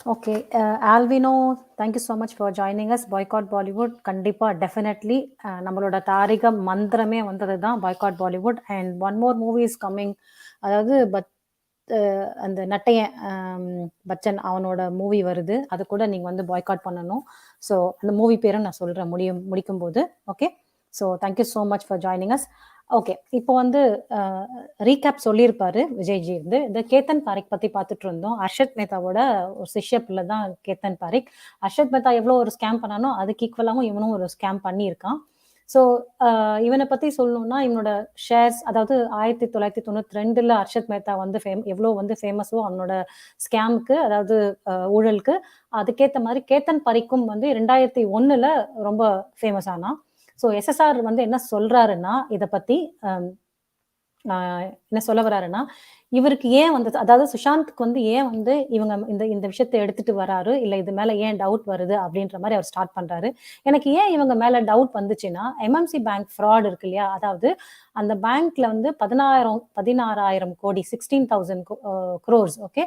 Okay, Alvino, thank you so much for joining us. Boycott Bollywood, கண்டிப்பா definitely நம்மளோட தாரிக மந்திரமே வந்தது தான் boycott Bollywood, and one more movie is coming. அதாவது அந்த நட்டையன் பச்சன் அவனோட movie வருது, அது கூட நீங்க வந்து பாய்காட் பண்ணணும். ஸோ அந்த மூவி பேரை நான் சொல்றேன் முடிக்கும் போது. Okay, so thank you so much for joining us. Okay, இப்போ வந்து ரீகேப் சொல்லியிருப்பாரு விஜய்ஜி. வந்து இந்த கேத்தன் பாரிக் பத்தி பார்த்துட்டு இருந்தோம். ஹர்ஷத் மேத்தாவோட ஒரு சிஷ்ய பிள்ளை தான் கேத்தன் பாரிக். ஹர்ஷத் மேத்தா எவ்வளோ ஒரு ஸ்கேம் பண்ணானோ அதுக்கு ஈக்குவலாகவும் இவனும் ஒரு ஸ்கேம் பண்ணியிருக்கான். ஸோ இவனை பற்றி சொல்லணும்னா, இவனோட ஷேர்ஸ், அதாவது 1992 ஹர்ஷத் மேத்தா வந்து எவ்வளோ வந்து ஃபேமஸோ அவனோட ஸ்கேமுக்கு, அதாவது ஊழலுக்கு, அதுக்கேற்ற மாதிரி கேத்தன் பரிக்கும் வந்து 2001 ரொம்ப ஃபேமஸ் ஆனான். ஸோ எஸ்எஸ்ஆர் வந்து என்ன சொல்றாருன்னா இதை பற்றி, என்ன சொல்ல வர்றாருன்னா, இவருக்கு ஏன் வந்து அதாவது சுஷாந்த்க்கு வந்து ஏன் வந்து இவங்க இந்த விஷயத்த எடுத்துட்டு வராரு, இல்ல இது மேல ஏன் டவுட் வருது அப்படின்ற மாரி அவர் ஸ்டார்ட் பண்றாரு. எனக்கு ஏன் இவங்க மேல டவுட் வந்துச்சுன்னா, எம்எம்சி பேங்க் ஃப்ராட் இருக்கு இல்லையா? அதாவது அந்த பேங்க்ல வந்து 16,000 கோடி 16,000 குரோர்ஸ் ஓகே.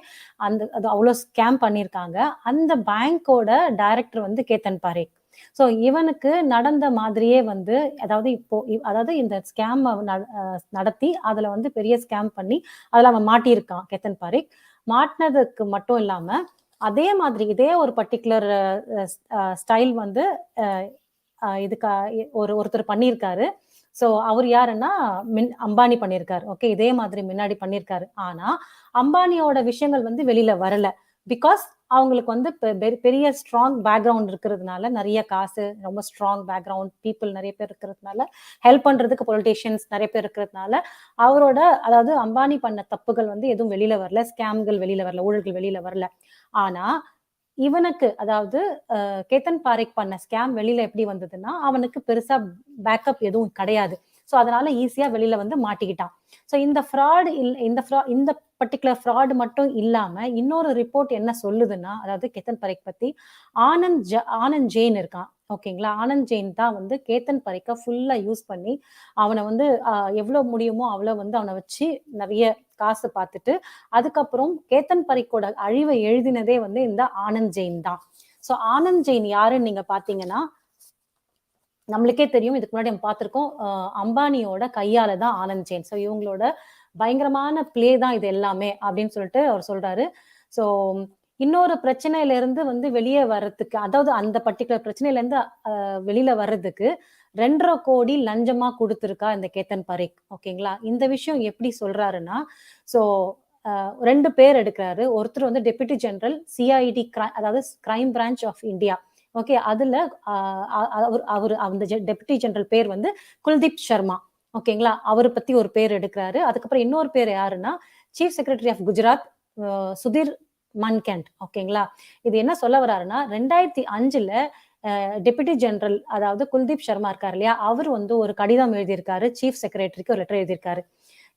அது அவ்வளோ ஸ்கேம் பண்ணியிருக்காங்க. அந்த பேங்கோட டைரக்டர் வந்து கேத்தன் பாரேக். ஸோ இவனுக்கு நடந்த மாதிரியே வந்து அதாவது இப்போ அதாவது இந்த ஸ்கேம் நடத்தி அதுல வந்து பெரிய ஸ்கேம் பண்ணி அதுல அவன் மாட்டியிருக்கான் கேத்தன் பாரேக். மாட்டினதுக்கு மட்டும் இல்லாம அதே மாதிரி இதே ஒரு பர்டிகுலர் ஸ்டைல் வந்து இதுக்கு ஒருத்தர் பண்ணியிருக்காரு. ஸோ அவர் யாருன்னா அம்பானி பண்ணியிருக்காரு. ஓகே, இதே மாதிரி முன்னாடி பண்ணியிருக்காரு. ஆனா அம்பானியோட விஷயங்கள் வந்து வெளியில வரல. பிகாஸ் அவங்களுக்கு வந்து பெரிய ஸ்ட்ராங் பேக்ரவுண்ட் இருக்கிறதுனால, நிறைய காசு, ரொம்ப ஸ்ட்ராங் பேக்ரவுண்ட் பீப்புள் நிறைய பேர் இருக்கிறதுனால, ஹெல்ப் பண்றதுக்கு பொலிட்டீஷியன்ஸ் நிறைய பேர் இருக்கிறதுனால, அவரோட அதாவது அம்பானி பண்ண தப்புகள் வந்து எதுவும் வெளியில வரல, ஸ்கேம்கள் வெளியில வரல, ஊழல்கள் வெளியில வரல. ஆனா இவனுக்கு அதாவது கேத்தன் பாரேக் பண்ண ஸ்கேம் வெளியில எப்படி வந்ததுன்னா, அவனுக்கு பெருசா பேக்கப் எதுவும் கிடையாது. ஸோ அதனால ஈஸியா வெளியில வந்து மாட்டிக்கிட்டான். ஸோ இந்த பர்டிகுலர் ஃப்ராட் மட்டும் இல்லாம இன்னொரு ரிப்போர்ட் என்ன சொல்லுதுன்னா, அதாவது கேத்தன் பாரேக் பத்தி ஆனந்த் ஜெயின் இருக்கான். ஓகேங்களா? ஆனந்த் ஜெயின் தான் வந்து கேத்தன் பாரேக்க ஃபுல்லா யூஸ் பண்ணி அவனை வந்து எவ்வளவு முடியுமோ அவ்வளவு வந்து அவனை வச்சு நிறைய காசு பார்த்துட்டு அதுக்கப்புறம் கேத்தன் பாரேக்கோட அழிவை எழுதினதே வந்து இந்த ஆனந்த் ஜெயின் தான். ஸோ ஆனந்த் ஜெயின் யாருன்னு நீங்க பாத்தீங்கன்னா, நம்மளுக்கே தெரியும், இதுக்கு முன்னாடி நம்ம பார்த்திருக்கோம், அம்பானியோட கையால தான் ஆனந்த் ஜெயின். ஸோ இவங்களோட பயங்கரமான பிளே தான் இது எல்லாமே அப்படின்னு சொல்லிட்டு அவர் சொல்றாரு. ஸோ இன்னொரு பிரச்சனையில இருந்து வந்து வெளியே வர்றதுக்கு, அதாவது அந்த பர்டிகுலர் பிரச்சனையில இருந்து வெளியில வர்றதுக்கு 2.5 கோடி லஞ்சமா கொடுத்திருக்கா இந்த கேத்தன் பாரேக். ஓகேங்களா? இந்த விஷயம் எப்படி சொல்றாருன்னா, ஸோ 2 பேர் எடுக்கிறாரு. ஒருத்தர் வந்து டெபுட்டி ஜெனரல் சிஐடி அதாவது crime branch of India. Okay, அதுல அவர் அந்த டெபுட்டி ஜெனரல் பேர் வந்து குல்தீப் சர்மா. ஓகேங்களா? அவரை பத்தி ஒரு பேர் எடுக்கிறாரு. அதுக்கப்புறம் இன்னொரு பேர் யாருன்னா chief secretary of Gujarat Sudhir Mankad. ஓகேங்களா? இது என்ன சொல்ல வர்றாருன்னா 2005ல டெபுட்டி ஜெனரல் அதாவது குல்தீப் சர்மா இருக்காரு இல்லையா, அவர் வந்து ஒரு கடிதம் எழுதியிருக்காரு, சீஃப் செக்ரட்டரிக்கு ஒரு லெட்டர் எழுதியிருக்காரு.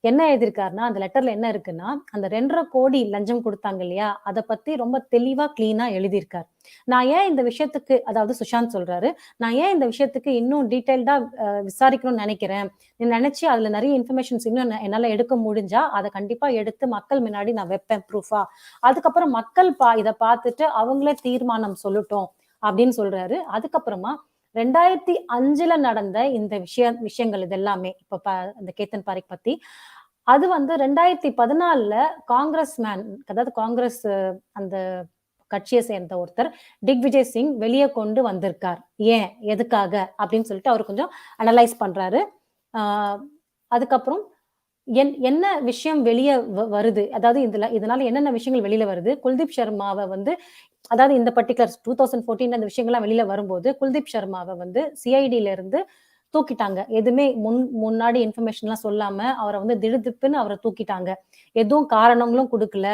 என்ன எழுதியிருக்காருன்னா, அந்த லெட்டர்ல என்ன இருக்குன்னா, அந்த 2.5 கோடி லஞ்சம் கொடுத்தாங்க இல்லையா, அதை பத்தி ரொம்ப தெளிவா கிளீனா எழுதியிருக்காரு. நான் ஏன் இந்த விஷயத்துக்கு, அதாவது சுஷாந்த் சொல்றாரு, நான் ஏன் இந்த விஷயத்துக்கு இன்னும் டீடைல்டா விசாரிக்கணும்னு நினைக்கிறேன், நினைச்சு அதுல நிறைய இன்ஃபர்மேஷன்ஸ் இன்னும் என்னால எடுக்க முடிஞ்சா அதை கண்டிப்பா எடுத்து மக்கள் முன்னாடி நான் வைப்பேன் ப்ரூஃபா. அதுக்கப்புறம் மக்கள் இதை பார்த்துட்டு அவங்களே தீர்மானம் சொல்லட்டும் அப்படின்னு சொல்றாரு. அதுக்கப்புறமா 2005ல நடந்த இந்த விஷயங்கள் இது எல்லாமே இப்ப இந்த கேத்தன் பாரேக் பத்தி அது வந்து 2014ல காங்கிரஸ் மேன், அதாவது காங்கிரஸ் அந்த கட்சியை சேர்ந்த ஒருத்தர் திக்விஜய் சிங் வெளியே கொண்டு வந்திருக்கார். ஏன், எதுக்காக அப்படின்னு சொல்லிட்டு அவர் கொஞ்சம் அனலைஸ் பண்றாரு. அதுக்கப்புறம் என்ன விஷயம் வெளியே வருது, அதாவது இதனால என்னென்ன விஷயங்கள் வெளியில வருது, குல்தீப் சர்மாவை வந்து அதாவது இந்த பர்டிகுலர் 2014 அந்த விஷயங்கள்லாம் வெளியில வரும்போது குல்தீப் சர்மாவை வந்து சிஐடியில இருந்து தூக்கிட்டாங்க. எதுவுமே முன்னாடி இன்ஃபர்மேஷன் எல்லாம் சொல்லாம அவரை வந்து திடுதிப்புன்னு அவரை தூக்கிட்டாங்க. எதுவும் காரணங்களும் கொடுக்கல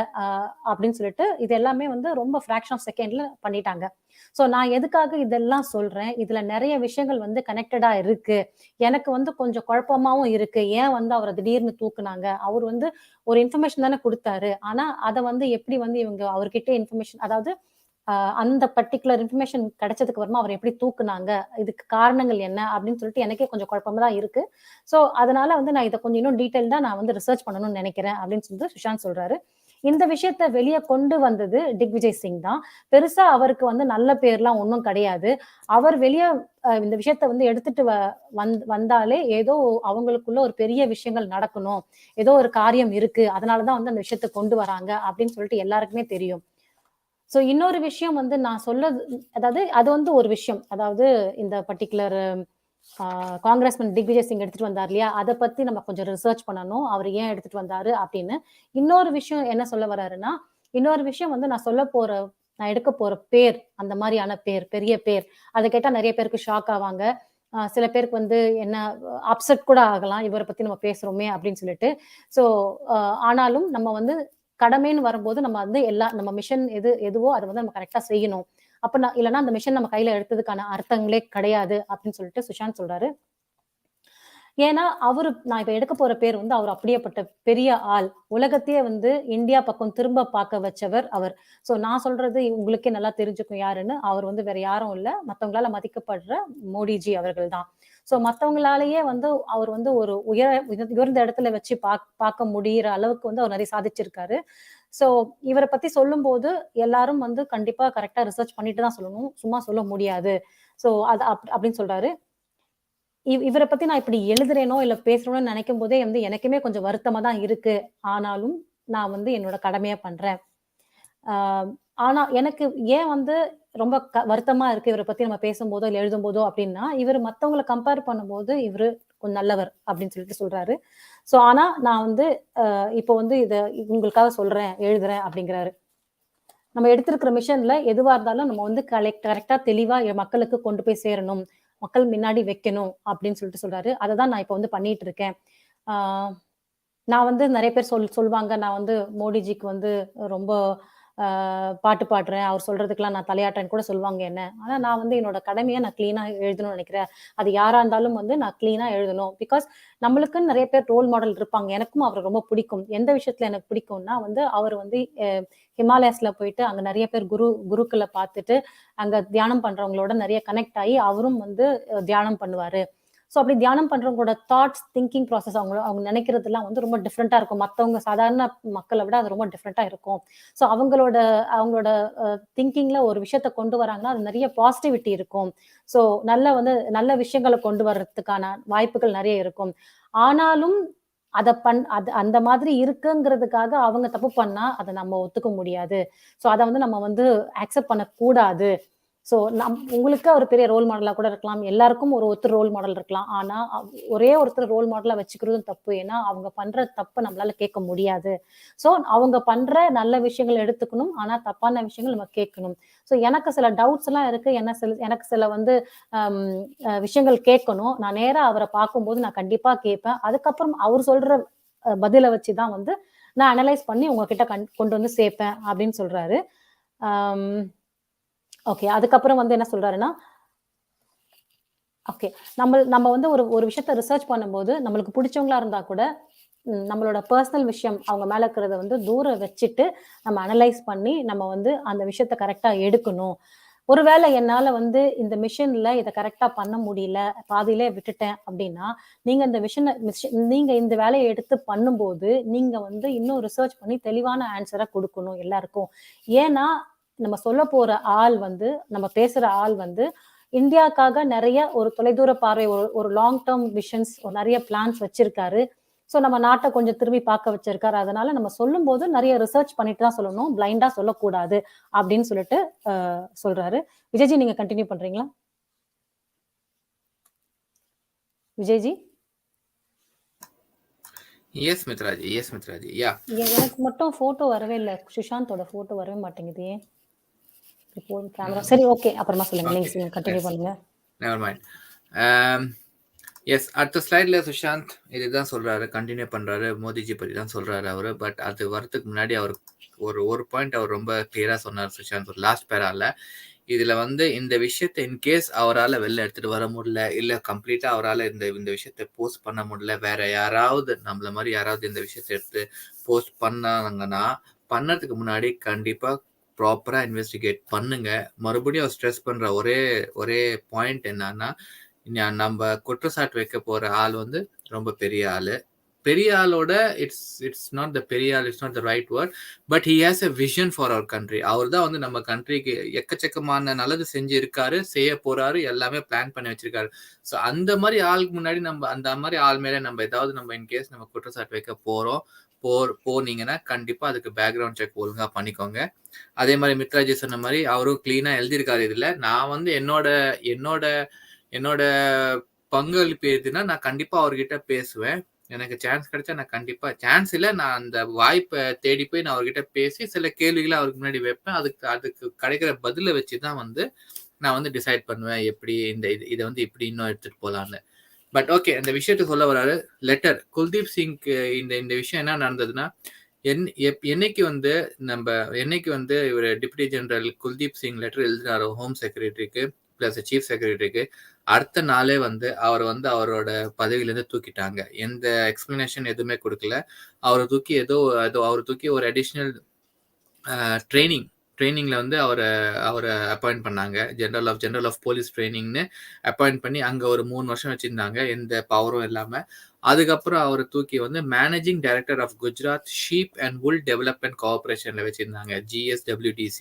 அப்படின்னு சொல்லிட்டு இது எல்லாமே வந்து ரொம்ப ஃபிராக்ஷன் ஆஃப் செகண்ட்ல பண்ணிட்டாங்க. ஸோ நான் எதுக்காக இதெல்லாம் சொல்றேன், இதுல நிறைய விஷயங்கள் வந்து கனெக்டடா இருக்கு. எனக்கு வந்து கொஞ்சம் குழப்பமாவும் இருக்கு. ஏன் வந்து அவரை திடீர்னு தூக்குனாங்க, அவர் வந்து ஒரு இன்ஃபர்மேஷன் தானே கொடுத்தாரு, ஆனா அதை வந்து எப்படி வந்து இவங்க அவர்கிட்ட இன்ஃபர்மேஷன், அதாவது அந்த பர்டிகுலர் இன்ஃபர்மேஷன் கிடைச்சதுக்கு அப்புறமா அவர் எப்படி தூக்குனாங்க, இதுக்கு காரணங்கள் என்ன அப்படின்னு சொல்லிட்டு எனக்கே கொஞ்சம் குழப்பமா தான் இருக்கு. ஸோ அதனால வந்து நான் இதை கொஞ்சம் இன்னும் டீடைல்டா நான் வந்து ரிசர்ச் பண்ணணும்னு நினைக்கிறேன் அப்படின்னு சொல்லிட்டு சுஷாந்த் சொல்றாரு. இந்த விஷயத்த வெளியே கொண்டு வந்தது திக்விஜய் சிங் தான். பெருசா அவருக்கு வந்து நல்ல பேர்லாம் ஒன்றும் கிடையாது. அவர் வெளியே இந்த விஷயத்த வந்து எடுத்துட்டு வந்தாலே ஏதோ அவங்களுக்குள்ள ஒரு பெரிய விஷயங்கள் நடக்கணும், ஏதோ ஒரு காரியம் இருக்கு, அதனாலதான் வந்து அந்த விஷயத்த கொண்டு வராங்க அப்படின்னு சொல்லிட்டு எல்லாருக்குமே தெரியும். ஸோ இன்னொரு விஷயம் வந்து நான் அதாவது அது வந்து ஒரு விஷயம், அதாவது இந்த பர்டிகுலர் காங்கிரஸ்மேன் திக்விஜய் சிங் எடுத்துட்டு வந்தார் இல்லையா, அதை பத்தி நம்ம கொஞ்சம் ரிசர்ச் பண்ணணும், அவர் ஏன் எடுத்துட்டு வந்தாரு அப்படின்னு. இன்னொரு விஷயம் என்ன சொல்ல வர்றாருன்னா, இன்னொரு விஷயம் வந்து நான் எடுக்க போற பேர், அந்த மாதிரியான பேர், பெரிய பேர், அதை கேட்டா நிறைய பேருக்கு ஷாக் ஆவாங்க. சில பேருக்கு வந்து என்ன அப்செட் கூட ஆகலாம், இவரை பத்தி நம்ம பேசுறோமே அப்படின்னு சொல்லிட்டு. ஸோ ஆனாலும் நம்ம வந்து கடமைன்னு வரும்போது நம்ம வந்து நம்ம மிஷன் எதுவோ அதை வந்து நம்ம கரெக்டா செய்யணும். அப்ப இல்லைன்னா அந்த மிஷன் நம்ம கையில எடுத்ததுக்கான அர்த்தங்களே கிடையாது அப்படின்னு சொல்லிட்டு சுஷாந்த் சொல்றாரு. ஏன்னா நான் இப்ப எடுக்க போற பேர் வந்து அவர் அப்படியேப்பட்ட பெரிய ஆள், உலகத்தையே வந்து இந்தியா பக்கம் திரும்ப பார்க்க வச்சவர் அவர். சோ நான் சொல்றது உங்களுக்கே நல்லா தெரிஞ்சுக்கும் யாருன்னு. அவர் வந்து வேற யாரும் இல்ல, மத்தவங்களால மதிக்கப்படுற மோடிஜி அவர்கள் தான். சோ மத்தவங்களாலேயே வந்து அவர் வந்து ஒரு உயர்ந்த இடத்துல வச்சு பார்க்க முடியிற அளவுக்கு வந்து அவர் நிறைய சாதிச்சிருக்காரு. சோ இவரை பத்தி சொல்லும்போது எல்லாரும் வந்து கண்டிப்பா கரெக்டா ரிசர்ச் பண்ணிட்டு தான் சொல்லணும், சும்மா சொல்ல முடியாது. சோ அது அப்படின்னு சொல்றாரு. இவரை பத்தி நான் இப்படி எழுதுறேனோ இல்ல பேசுறேனோ நினைக்கும் போதே வந்து எனக்குமே கொஞ்சம் வருத்தமா தான் இருக்கு. ஆனாலும் நான் வந்து என்னோட கடமையா பண்றேன். ஆஹ் ஆனா எனக்கு ஏன் வந்து ரொம்ப வருத்தமா இருக்கு இவரை பத்தி நம்ம பேசும்போதோ இல்ல எழுதும்போதோ அப்படின்னா, இவர் மத்தவங்களை கம்பேர் பண்ணும்போது இவரு கொஞ்சம் நல்லவர் அப்படின்னு சொல்லிட்டு சொல்றாரு. சோ ஆனா நான் வந்து இப்போ வந்து இத உங்களுக்காக சொல்றேன், எழுதுறேன் அப்படிங்கிறாரு. நம்ம எடுத்திருக்கிற மிஷன்ல எதுவா இருந்தாலும் நம்ம வந்து கரெக்டா தெளிவா மக்களுக்கு கொண்டு போய் சேரணும், மக்கள் முன்னாடி வைக்கணும் அப்படின்னு சொல்லிட்டு சொல்றாரு. அதை தான் நான் இப்போ வந்து பண்ணிட்டு இருக்கேன். நான் வந்து நிறைய பேர் சொல்லுவாங்க, நான் வந்து மோடிஜிக்கு வந்து ரொம்ப பாட்டு பாடுறேன், அவர் சொல்றதுக்கெல்லாம் நான் தலையாட்டேன்னு கூட சொல்லுவாங்க என்ன. ஆனா நான் வந்து என்னோட கடமையை நான் கிளீனா எழுதணும்னு நினைக்கிறேன். அது யாரா இருந்தாலும் வந்து நான் கிளீனா எழுதணும். பிகாஸ் நம்மளுக்குன்னு நிறைய பேர் ரோல் மாடல் இருப்பாங்க. எனக்கும் அவரை ரொம்ப பிடிக்கும். எந்த விஷயத்துல எனக்கு பிடிக்கும்னா வந்து அவர் வந்து ஹிமாலயாஸ்ல போயிட்டு அங்க நிறைய பேர் குருக்களை பார்த்துட்டு அங்க தியானம் பண்றவங்களோட நிறைய கனெக்ட் ஆகி அவரும் வந்து தியானம் பண்ணுவாரு. ஸோ அப்படி தியானம் பண்றவங்களோட தாட்ஸ், திங்கிங் ப்ராசஸ் அவங்க நினைக்கிறதுலாம் வந்து ரொம்ப டிஃப்ரெண்டா இருக்கும். மற்றவங்க சாதாரண மக்களை விட அது ரொம்ப டிஃப்ரெண்டா இருக்கும். ஸோ அவங்களோட திங்கிங்ல ஒரு விஷயத்த கொண்டு வராங்கன்னா அது நிறைய பாசிட்டிவிட்டி இருக்கும். ஸோ நல்ல விஷயங்களை கொண்டு வர்றதுக்கான வாய்ப்புகள் நிறைய இருக்கும். ஆனாலும் அந்த மாதிரி இருக்குங்கிறதுக்காக அவங்க தப்பு பண்ணா அதை நம்ம ஒத்துக்க முடியாது. ஸோ அதை வந்து நம்ம வந்து அக்செப்ட் பண்ணக்கூடாது. சோ உங்களுக்கு ஒரு பெரிய ரோல் மாடலா கூட இருக்கலாம். எல்லாருக்கும் ஒருத்தர் ரோல் மாடல் இருக்கலாம். ஆனா ஒரே ஒருத்தர் ரோல் மாடலா வச்சுக்கிறதும் தப்பு. ஏன்னா அவங்க பண்ற தப்ப நம்மளால கேட்க முடியாது. சோ அவங்க பண்ற நல்ல விஷயங்கள் எடுத்துக்கணும். ஆனா தப்பான விஷயங்கள் நம்ம கேட்கணும். சோ எனக்கு சில டவுட்ஸ் எல்லாம் இருக்கு. எனக்கு சில வந்து விஷயங்கள் கேட்கணும். நான் நேரா அவரை பார்க்கும்போது நான் கண்டிப்பா கேட்பேன். அதுக்கப்புறம் அவர் சொல்ற பதில வச்சுதான் வந்து நான் அனலைஸ் பண்ணி உங்ககிட்ட கொண்டு வந்து சேர்ப்பேன் அப்படின்னு சொல்றாரு. ஓகே. அதுக்கப்புறம் வந்து என்ன சொல்றாருன்னா, ஓகே. நம்ம வந்து ஒரு விஷயத்த ரிசர்ச் பண்ணும்போது நம்மளுக்கு பிடிச்சவங்களா இருந்தா கூட நம்மளோட பர்சனல் விஷயம் அவங்க மேல இருக்கிறத வந்து தூரம் வச்சுட்டு நம்ம அனலைஸ் பண்ணி நம்ம வந்து அந்த விஷயத்த கரெக்டா எடுக்கணும். ஒருவேளை என்னால வந்து இந்த மிஷன்ல இதை கரெக்டா பண்ண முடியல, பாதியிலே விட்டுட்டேன் அப்படின்னா, நீங்க இந்த வேலையை எடுத்து பண்ணும்போது நீங்க வந்து இன்னும் ரிசர்ச் பண்ணி தெளிவான ஆன்சரை கொடுக்கணும் எல்லாருக்கும். ஏன்னா நம்ம சொல்ல போற ஆள் வந்து, நம்ம பேசுற ஆள் வந்து இந்தியாக்காக நிறைய ஒரு தொலைதூர பார்வை, ஒரு லாங் டேர்ம் விஷன்ஸ், நிறைய பிளான்ஸ் வச்சிருக்காரு. சோ நம்ம நாட்டை கொஞ்சம் திரும்பி பார்க்க வச்சிருக்காரு. அதனால நம்ம சொல்லும் போது நிறைய ரிசர்ச் பண்ணிட்டு தான் சொல்லணும், பிளைண்டா சொல்லக்கூடாது அப்படின்னு சொல்லிட்டு சொல்றாரு. விஜய்ஜி நீங்க கண்டினியூ பண்றீங்களா? விஜய்ஜி? எஸ் மித்ராஜி. யா. எனக்கு மட்டும் போட்டோ வரவே இல்லை. சுஷாந்தோட போட்டோ வரவே மாட்டேங்குது. கேமரா சரி, ஓகே. அப்புறமா சொல்லுங்க. நீங்க கண்டினியூ பண்ணுங்க. Never mind. எஸ், அடுத்த ஸ்லைட்ல சுஷாந்த் இதுதான் சொல்றாரு, கண்டினியூ பண்றாரு. மோடிஜி பத்தி தான் சொல்றாரு அவரு. பட் அது வரதுக்கு முன்னாடி அவர் ஒரு பாயிண்ட் அவர் ரொம்ப கிளியரா சொன்னார் சுஷாந்த், ஒரு லாஸ்ட் பேரால. இதுல வந்து இந்த விஷயத்தை இன்கேஸ் அவரால் வெளில எடுத்துட்டு வர முடியல, இல்ல கம்ப்ளீட்டா அவரால் இந்த விஷயத்தை போஸ்ட் பண்ண முடியல, வேற யாராவது நம்மள மாதிரி யாராவது இந்த விஷயத்தை எடுத்து போஸ்ட் பண்ணாங்கன்னா, பண்ணறதுக்கு முன்னாடி கண்டிப்பா ப்ராப்பரா இன்வெஸ்டிகேட் பண்ணுங்க. மறுபடியும் அவர் ஸ்ட்ரெஸ் பண்ற ஒரே பாயிண்ட் என்னன்னா, நம்ம குற்றச்சாட்டு வைக்க போற ஆள் வந்து ரொம்ப பெரிய ஆளு. பெரிய ஆளோட இட்ஸ் நாட் த பெரிய ஆள், it's not the right word, but he has a vision for our country. அவர் தான் வந்து நம்ம கண்ட்ரிக்கு எக்கச்சக்கமான நல்லது செஞ்சு இருக்காரு, செய்ய போறாரு, எல்லாமே பிளான் பண்ணி வச்சிருக்காரு. ஸோ அந்த மாதிரி ஆளுக்கு முன்னாடி அந்த மாதிரி ஆள் மேல நம்ம ஏதாவது இன்கேஸ் நம்ம குற்றச்சாட்டு வைக்க போனீங்கன்னா கண்டிப்பா அதுக்கு பேக்ரவுண்ட் செக் ஒழுங்கா பண்ணிக்கோங்க. அதே மாதிரி மித்ராஜி சொன்ன மாதிரி அவரும் கிளீனா எழுதியிருக்காரு. இதுல நான் வந்து என்னோட பங்களிப்பு எதுன்னா, நான் கண்டிப்பா அவர்கிட்ட பேசுவேன். எனக்கு சான்ஸ் கிடைச்சா நான் கண்டிப்பா, சான்ஸ் இல்ல, நான் அந்த வாய்ப்பை தேடி போய் நான் அவர்கிட்ட பேசி சில கேள்விகளை அவருக்கு முன்னாடி வைப்பேன். அதுக்கு கிடைக்கிற பதில வச்சுதான் வந்து நான் வந்து டிசைட் பண்ணுவேன் எப்படி இதை வந்து இப்படி இன்னும் எடுத்துட்டு போலான்னு. பட் ஓகே, இந்த விஷயத்த சொல்ல வராரு. லெட்டர் குல்தீப் சிங்க்கு இந்த விஷயம் என்ன நடந்ததுன்னா, என்னைக்கு வந்து இவர் deputy general Kuldeep Singh letter எழுதினாரோ ஹோம் செக்ரட்டரிக்கு பிளஸ் சீஃப் செக்ரட்டரிக்கு, அடுத்த நாளே வந்து அவரோட பதவியிலேருந்து தூக்கிட்டாங்க. எந்த எக்ஸ்பிளனேஷன் எதுவுமே கொடுக்கல. அவரை தூக்கி ஒரு அடிஷ்னல் ட்ரைனிங்ல வந்து அவரை அப்பாயிண்ட் பண்ணாங்க. ஜெனரல் ஆஃப் போலீஸ் ட்ரைனிங்னு அப்பாயிண்ட் பண்ணி அங்க ஒரு 3 வருஷம் வச்சிருந்தாங்க, எந்த பவரும் இல்லாம. அதுக்கப்புறம் அவரை தூக்கி வந்து managing director of Gujarat sheep and wool development கோஆபரேஷன்ல வச்சிருந்தாங்க, GSWDC.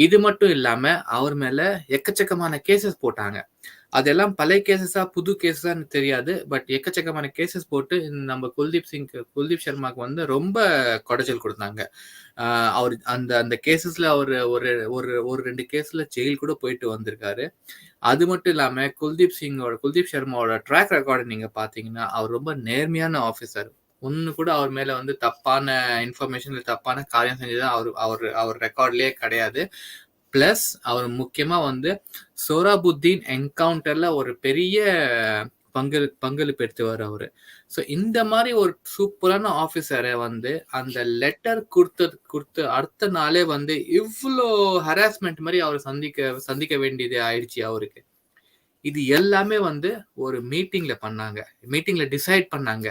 இது மட்டும் இல்லாம அவர் மேல எக்கச்சக்கமான கேசஸ் போட்டாங்க. அதெல்லாம் பழைய கேசஸா புது கேசஸான்னு தெரியாது. பட் எக்கச்சக்கமான கேசஸ் போட்டு நம்ம குல்தீப் சர்மாக்கு வந்து ரொம்ப குடைச்சல் கொடுத்தாங்க. அவர் அந்த கேசஸ்ல அவர் ஒரு 2 கேஸ்ல ஜெயில் கூட போயிட்டு வந்திருக்காரு. அது மட்டும் இல்லாம குல்தீப் சர்மாவோட ட்ராக் ரெக்கார்டு நீங்க பாத்தீங்கன்னா அவர் ரொம்ப நேர்மையான ஆபீசர். ஒன்னு கூட அவர் மேல வந்து தப்பான இன்ஃபர்மேஷன், தப்பான காரியம் செஞ்சதா அவர் ரெக்கார்ட்லயே கிடையாது. பிளஸ் அவர் முக்கியமா வந்து சோராபுத்தீன் என்கவுண்டர்ல ஒரு பெரிய பங்களிப்பு எடுத்துவார் அவரு. ஸோ இந்த மாதிரி ஒரு சூப்பரான ஆஃபீஸரை வந்து அந்த லெட்டர் கொடுத்து அடுத்த நாளே வந்து இவ்வளோ ஹராஸ்மெண்ட் மாதிரி அவர் சந்திக்க வேண்டியது ஆயிடுச்சு அவருக்கு. இது எல்லாமே வந்து ஒரு மீட்டிங்ல டிசைட் பண்ணாங்க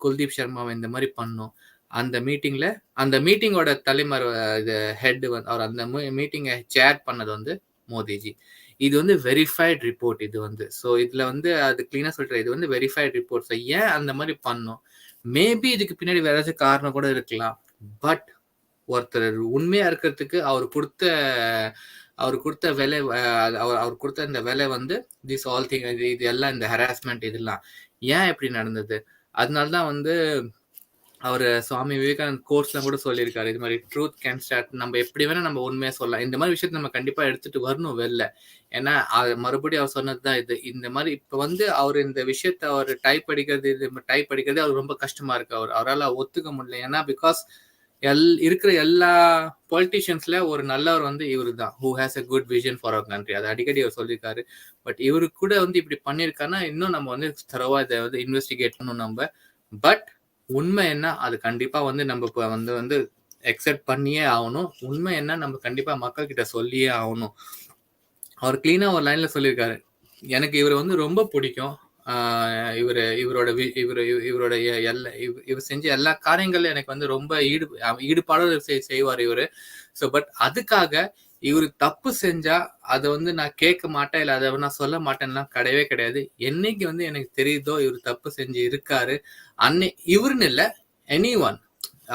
குல்தீப் சர்மாவை இந்த மாதிரி பண்ணும். அந்த மீட்டிங்கோட தலைமறை ஹெட் வந்து அவர் அந்த மீட்டிங்கை சேர் பண்ணது வந்து மோடிஜி. இது வந்து வெரிஃபைட் ரிப்போர்ட். இது வந்து ஸோ இதுல வந்து அது கிளீனா சொல்றேன், இது வந்து வெரிஃபைட் ரிப்போர்ட். ஸோ ஏன் அந்த மாதிரி பண்ணும்? மேபி இதுக்கு பின்னாடி வேற ஏதாச்சும் காரணம் கூட இருக்கலாம். பட் ஒருத்தர் உண்மையா இருக்கிறதுக்கு அவர் கொடுத்த விலை, அவர் கொடுத்த இந்த விலை வந்து திஸ் ஆல் திங், இது எல்லாம் இந்த ஹராஸ்மெண்ட் இதெல்லாம் ஏன் இப்படி நடந்தது? அதனாலதான் வந்து அவர் சுவாமி விவேகானந்த் கோர்ஸ்ல கூட சொல்லியிருக்காரு, இது மாதிரி ட்ரூத் கேன் ஸ்டார்ட். நம்ம எப்படி வேணா நம்ம உண்மையா சொல்லலாம். இந்த மாதிரி விஷயத்த நம்ம கண்டிப்பா எடுத்துட்டு வரணும் வெளில. ஏன்னா மறுபடியும் அவர் சொன்னதுதான் இது. இந்த மாதிரி இப்ப வந்து அவர் இந்த விஷயத்த அவர் டைப் அடிக்கிறது அவர் ரொம்ப கஷ்டமா இருக்கு. அவரால் ஒத்துக்க முடியல. ஏன்னா பிகாஸ் இருக்கிற எல்லா பொலிட்டிஷியன்ஸ்ல ஒரு நல்லவர் வந்து இவரு தான், who has a good vision for our country. அது அடிக்கடி அவர் சொல்லியிருக்காரு. பட் இவரு கூட வந்து இப்படி பண்ணியிருக்காருன்னா இன்னும் நம்ம வந்து தரவா இதை வந்து இன்வெஸ்டிகேட் பண்ணணும் நம்ம. பட் உண்மை என்ன, அது கண்டிப்பா வந்து நம்ம வந்து எக்ஸெப்ட் பண்ணியே ஆகணும். உண்மை என்ன நம்ம கண்டிப்பா மக்கள் கிட்ட சொல்லியே ஆகணும். அவர் கிளீனா ஒரு லைன்ல சொல்லியிருக்காரு, எனக்கு இவர் வந்து ரொம்ப பிடிக்கும். இவர் செஞ்ச எல்லா காரியங்களும் எனக்கு வந்து ரொம்ப ஈடுபாடு செய்வார் இவரு. ஸோ பட் அதுக்காக இவரு தப்பு செஞ்சா அதை வந்து நான் கேட்க மாட்டேன், இல்லை அதை நான் சொல்ல மாட்டேன்லாம் கிடையவே கிடையாது. என்னைக்கு வந்து எனக்கு தெரியுதோ இவர் தப்பு செஞ்சு இருக்காரு, இவருன்னு இல்லை, எனி ஒன்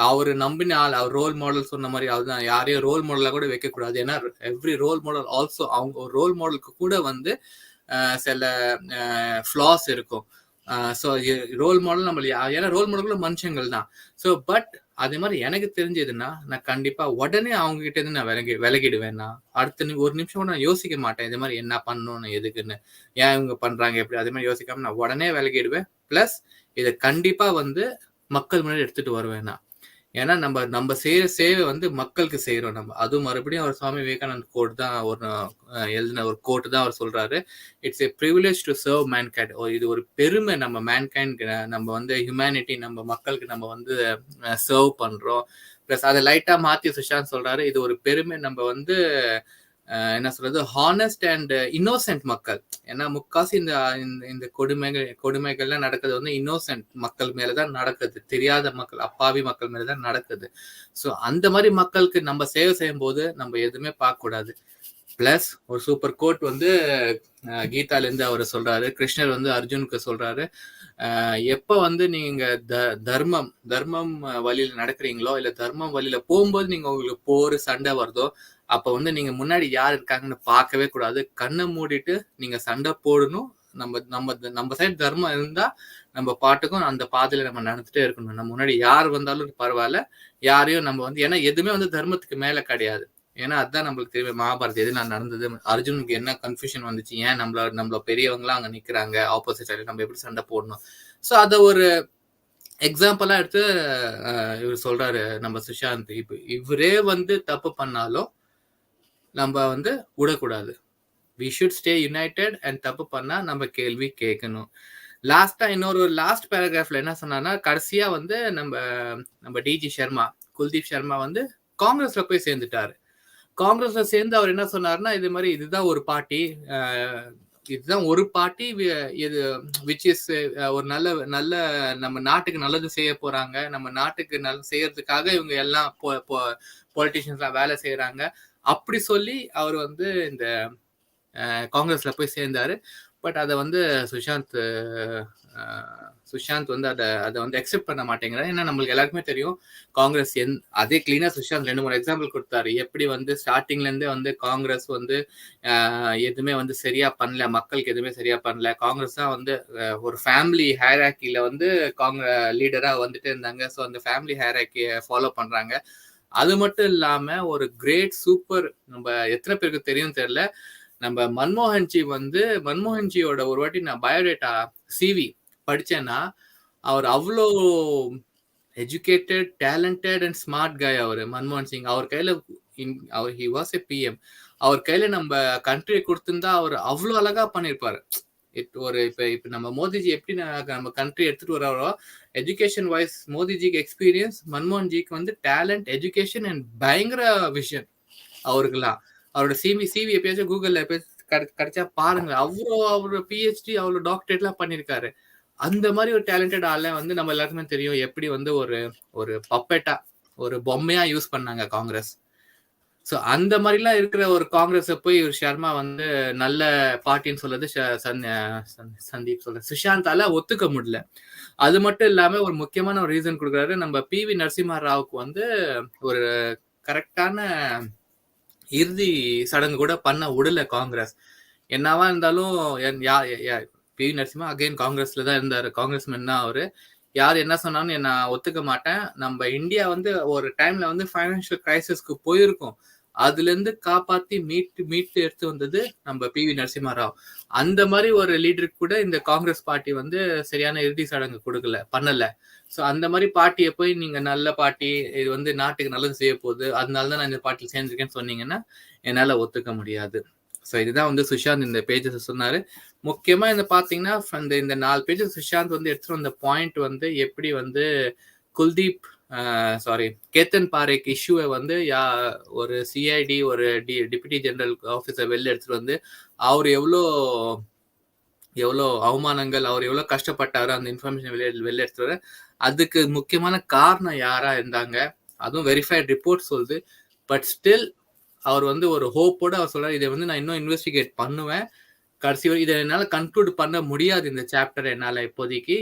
அவரு நம்பின ஆள், அவர் ரோல் மாடல் சொன்ன மாதிரி அதுதான், யாரையும் ரோல் மாடலா கூட வைக்க கூடாது. ஏன்னா எவ்ரி ரோல் மாடல் ஆல்சோ அவங்க ஒரு ரோல் மாடலுக்கு கூட வந்து சில ஃபிளாஸ் இருக்கும். ஸோ ரோல் மாடல் ஏன்னா ரோல் மாடல் கூட மனுஷங்கள் தான். ஸோ பட் அதே மாதிரி எனக்கு தெரிஞ்சதுன்னா நான் கண்டிப்பா உடனே அவங்க கிட்ட இருந்து நான் விலகிடுவேன். நான் அடுத்த ஒரு நிமிஷம் கூட நான் யோசிக்க மாட்டேன், இது மாதிரி என்ன பண்ணணும் எதுக்குன்னு, ஏன் இவங்க பண்றாங்க எப்படி, அதே மாதிரி யோசிக்காம நான் உடனே விலகிடுவேன். பிளஸ் இதை கண்டிப்பா வந்து மக்கள் முன்னாடி எடுத்துட்டு வருவேன் நான். ஏன்னா நம்ம செய்யற சேவை வந்து மக்களுக்கு செய்யறோம் நம்ம. அதுவும் மறுபடியும் அவர் சுவாமி விவேகானந்த் கோட் தான் எழுதின ஒரு கோட் தான் அவர் சொல்றாரு, it's a privilege to serve mankind. இது ஒரு பெருமை, நம்ம மேன்கைண்ட், நம்ம வந்து ஹியூமனிட்டி, நம்ம மக்களுக்கு நம்ம வந்து சர்வ் பண்றோம். பிளஸ் அதை லைட்டா மாத்தி சுஷாந்த் சொல்றாரு, இது ஒரு பெருமை, நம்ம வந்து என்ன சொல்றது, ஹானஸ்ட் அண்ட் இன்னோசென்ட் மக்கள். ஏன்னா முக்காசி இந்த கொடுமைகள்லாம் நடக்கிறது வந்து இன்னோசென்ட் மக்கள் மேலதான் நடக்குது, தெரியாத மக்கள், அப்பாவி மக்கள் மேலதான் நடக்குது. ஸோ அந்த மாதிரி மக்களுக்கு நம்ம சேவை செய்யும் போது நம்ம எதுவுமே பார்க்க கூடாது. பிளஸ் ஒரு சூப்பர் கோட் வந்து கீதால இருந்து அவர் சொல்றாரு, கிருஷ்ணர் வந்து அர்ஜுனுக்கு சொல்றாரு, எப்ப வந்து நீங்க தர்மம் வழியில நடக்கிறீங்களோ, இல்ல தர்மம் வழியில போகும்போது நீங்க உங்களுக்கு போர் சண்டை வருதோ, அப்ப வந்து நீங்க முன்னாடி யார் இருக்காங்கன்னு பார்க்கவே கூடாது, கண்ணை மூடிட்டு நீங்க சண்டை போடணும். நம்ம சைடு தர்மம் இருந்தா நம்ம பாட்டுக்கும் அந்த பாதையில நம்ம நடந்துட்டே இருக்கணும். நம்ம முன்னாடி யார் வந்தாலும் பரவாயில்ல, யாரையும் நம்ம வந்து, ஏன்னா எதுவுமே வந்து தர்மத்துக்கு மேல கிடையாது. ஏன்னா அதுதான் நம்மளுக்கு தெரியும், மகாபாரத் எது நடந்தது, அர்ஜுனுக்கு என்ன கன்ஃபியூஷன் வந்துச்சு, ஏன் நம்மள பெரியவங்களாம் அங்க நிக்கிறாங்க ஆப்போசிட் சைடு, நம்ம எப்படி சண்டை போடணும். ஸோ அதை ஒரு எக்ஸாம்பிளா எடுத்து இவர் சொல்றாரு நம்ம சுஷாந்த். இவரே வந்து தப்பு பண்ணாலும் நம்ம வந்து விடக்கூடாது. We should stay united and தப்பு பண்ணா நம்ம கேள்வி கேட்கணும். லாஸ்டா இன்னொரு லாஸ்ட் பேராகிராஃப்ல என்ன சொன்னார்னா, கடைசியா வந்து நம்ம டிஜி சர்மா, குல்தீப் சர்மா வந்து காங்கிரஸ்ல போய் சேர்ந்துட்டாரு. காங்கிரஸ்ல சேர்ந்து அவர் என்ன சொன்னார்னா, இது மாதிரி இதுதான் ஒரு பார்ட்டி, இதுதான் ஒரு பார்ட்டி இது விச் இஸ் ஒரு நல்ல நல்ல நம்ம நாட்டுக்கு நல்லது செய்ய போறாங்க, நம்ம நாட்டுக்கு செய்யறதுக்காக இவங்க எல்லாம் பொலிட்டிஷியன்ஸ்லாம் வேலை செய்யறாங்க அப்படி சொல்லி அவர் வந்து இந்த காங்கிரஸ்ல போய் சேர்ந்தாரு. பட் அதை வந்து சுஷாந்த் வந்து அதை வந்து அக்செப்ட் பண்ண மாட்டேங்கிறாரு. ஏன்னா நம்மளுக்கு எல்லாருக்குமே தெரியும் காங்கிரஸ் அதே கிளீனா சுஷாந்த் 2-3 எக்ஸாம்பிள் கொடுத்தாரு. எப்படி வந்து ஸ்டார்டிங்ல இருந்தே வந்து காங்கிரஸ் வந்து எதுவுமே வந்து சரியா பண்ணல, மக்களுக்கு எதுவுமே சரியா பண்ணல. காங்கிரஸ் தான் வந்து ஒரு ஃபேமிலி ஹைராக்கில வந்து லீடரா வந்துட்டு இருந்தாங்க. ஸோ அந்த ஃபேமிலி ஹைராக்கியை ஃபாலோ பண்றாங்க. அது மட்டும் இல்லாம ஒரு கிரேட் சூப்பர், நம்ம எத்தனை பேருக்கு தெரியும் தெரியல, நம்ம மன்மோகன்ஜியோட ஒரு வாட்டி நான் பயோடேட்டா சிவி படிச்சேன்னா, அவர் அவ்வளோ educated, talented and smart guy. அவர் மன்மோகன் சிங் அவர் கையில ஹி வாஸ் எ பிஎம். அவர் கையில நம்ம கண்ட்ரியை கொடுத்திருந்தா அவர் அவ்வளோ அழகா பண்ணிருப்பாரு. இப்ப நம்ம மோடிஜி எப்படி நம்ம கண்ட்ரி எடுத்துட்டு வர்றாரோ, எஜுகேஷன் வைஸ் மோடிஜிக்கு எக்ஸ்பீரியன்ஸ், மன்மோகன்ஜிக்கு வந்து டேலண்ட், எஜுகேஷன் அண்ட் பயங்கர விஷன் அவருக்குலாம். அவரோட சிவி எப்பயாச்சும் கூகுள்ல கிடைச்சா பாருங்க. அவரோட பிஹெச்டி அவ்வளோ டாக்டரேட் எல்லாம் பண்ணிருக்காரு. அந்த மாதிரி ஒரு டேலண்டட் ஆள வந்து நம்ம எல்லாருக்குமே தெரியும் எப்படி வந்து ஒரு பப்பெட்டா, ஒரு பொம்மையா யூஸ் பண்ணாங்க காங்கிரஸ். ஸோ அந்த மாதிரிலாம் இருக்கிற ஒரு காங்கிரஸை போய் ஒரு சர்மா வந்து நல்ல பார்ட்டின்னு சொல்றது சந்தீப் சொல்ற சுஷாந்தால ஒத்துக்க முடியல. அது மட்டும் இல்லாம ஒரு முக்கியமான ஒரு ரீசன் கொடுக்குறாரு. நம்ம PV நரசிம்ஹா ராவுக்கு வந்து ஒரு கரெக்டான இறுதி சடங்கு கூட பண்ண விடல காங்கிரஸ். என்னவா இருந்தாலும் PV நரசிம்ஹா அகைன் காங்கிரஸ்ல தான் இருந்தாரு, காங்கிரஸ்மேன் தான் அவரு. யார் என்ன சொன்னாலும் நான் ஒத்துக்க மாட்டேன். நம்ம இந்தியா வந்து ஒரு டைம்ல வந்து ஃபைனான்சியல் கிரைசிஸ்க்கு போயிருக்கும், அதுல இருந்து காப்பாத்தி மீட்டு எடுத்து வந்தது நம்ம PV நரசிம்ஹா ராவ். அந்த மாதிரி ஒரு லீடருக்கு கூட இந்த காங்கிரஸ் பார்ட்டி வந்து சரியான இறுதி சடங்கு பண்ணல. ஸோ அந்த மாதிரி பார்ட்டியை போய் நீங்க நல்ல பார்ட்டி, இது வந்து நாட்டுக்கு நல்லது செய்ய போகுது, அதனாலதான் நான் இந்த பார்ட்டியில் சேர்ந்திருக்கேன்னு சொன்னீங்கன்னா என்னால ஒத்துக்க முடியாது. ஸோ இதுதான் வந்து சுஷாந்த் இந்த பேஜஸ் சொன்னாரு. முக்கியமா இந்த பாத்தீங்கன்னா இந்த 4 பேஜஸ் சுஷாந்த் வந்து எடுத்துட்டு வந்த பாயிண்ட் வந்து எப்படி வந்து குல்தீப் கேத்தன் பாரேக் இஷ்யூவை வந்து ஒரு சிஐடி ஒரு டிப்யூட்டி ஜெனரல் ஆஃபீஸர் வெளில எடுத்துட்டு வந்து அவர் எவ்வளோ அவமானங்கள், அவர் எவ்வளவு கஷ்டப்பட்டாரு, அந்த இன்ஃபர்மேஷன் வெளில எடுத்துட்டு வர. அதுக்கு முக்கியமான காரணம் யாரா இருந்தாங்க, அதுவும் வெரிஃபைட் ரிப்போர்ட் சொல்லுது. பட் ஸ்டில் அவர் வந்து ஒரு ஹோப்போட அவர் சொல்றாரு, இதை வந்து நான் இன்னும் இன்வெஸ்டிகேட் பண்ணுவேன், கடைசி வரை இதை என்னால கன்க்ளூட் பண்ண முடியாது, இந்த சாப்டர் என்னால இப்போதைக்கு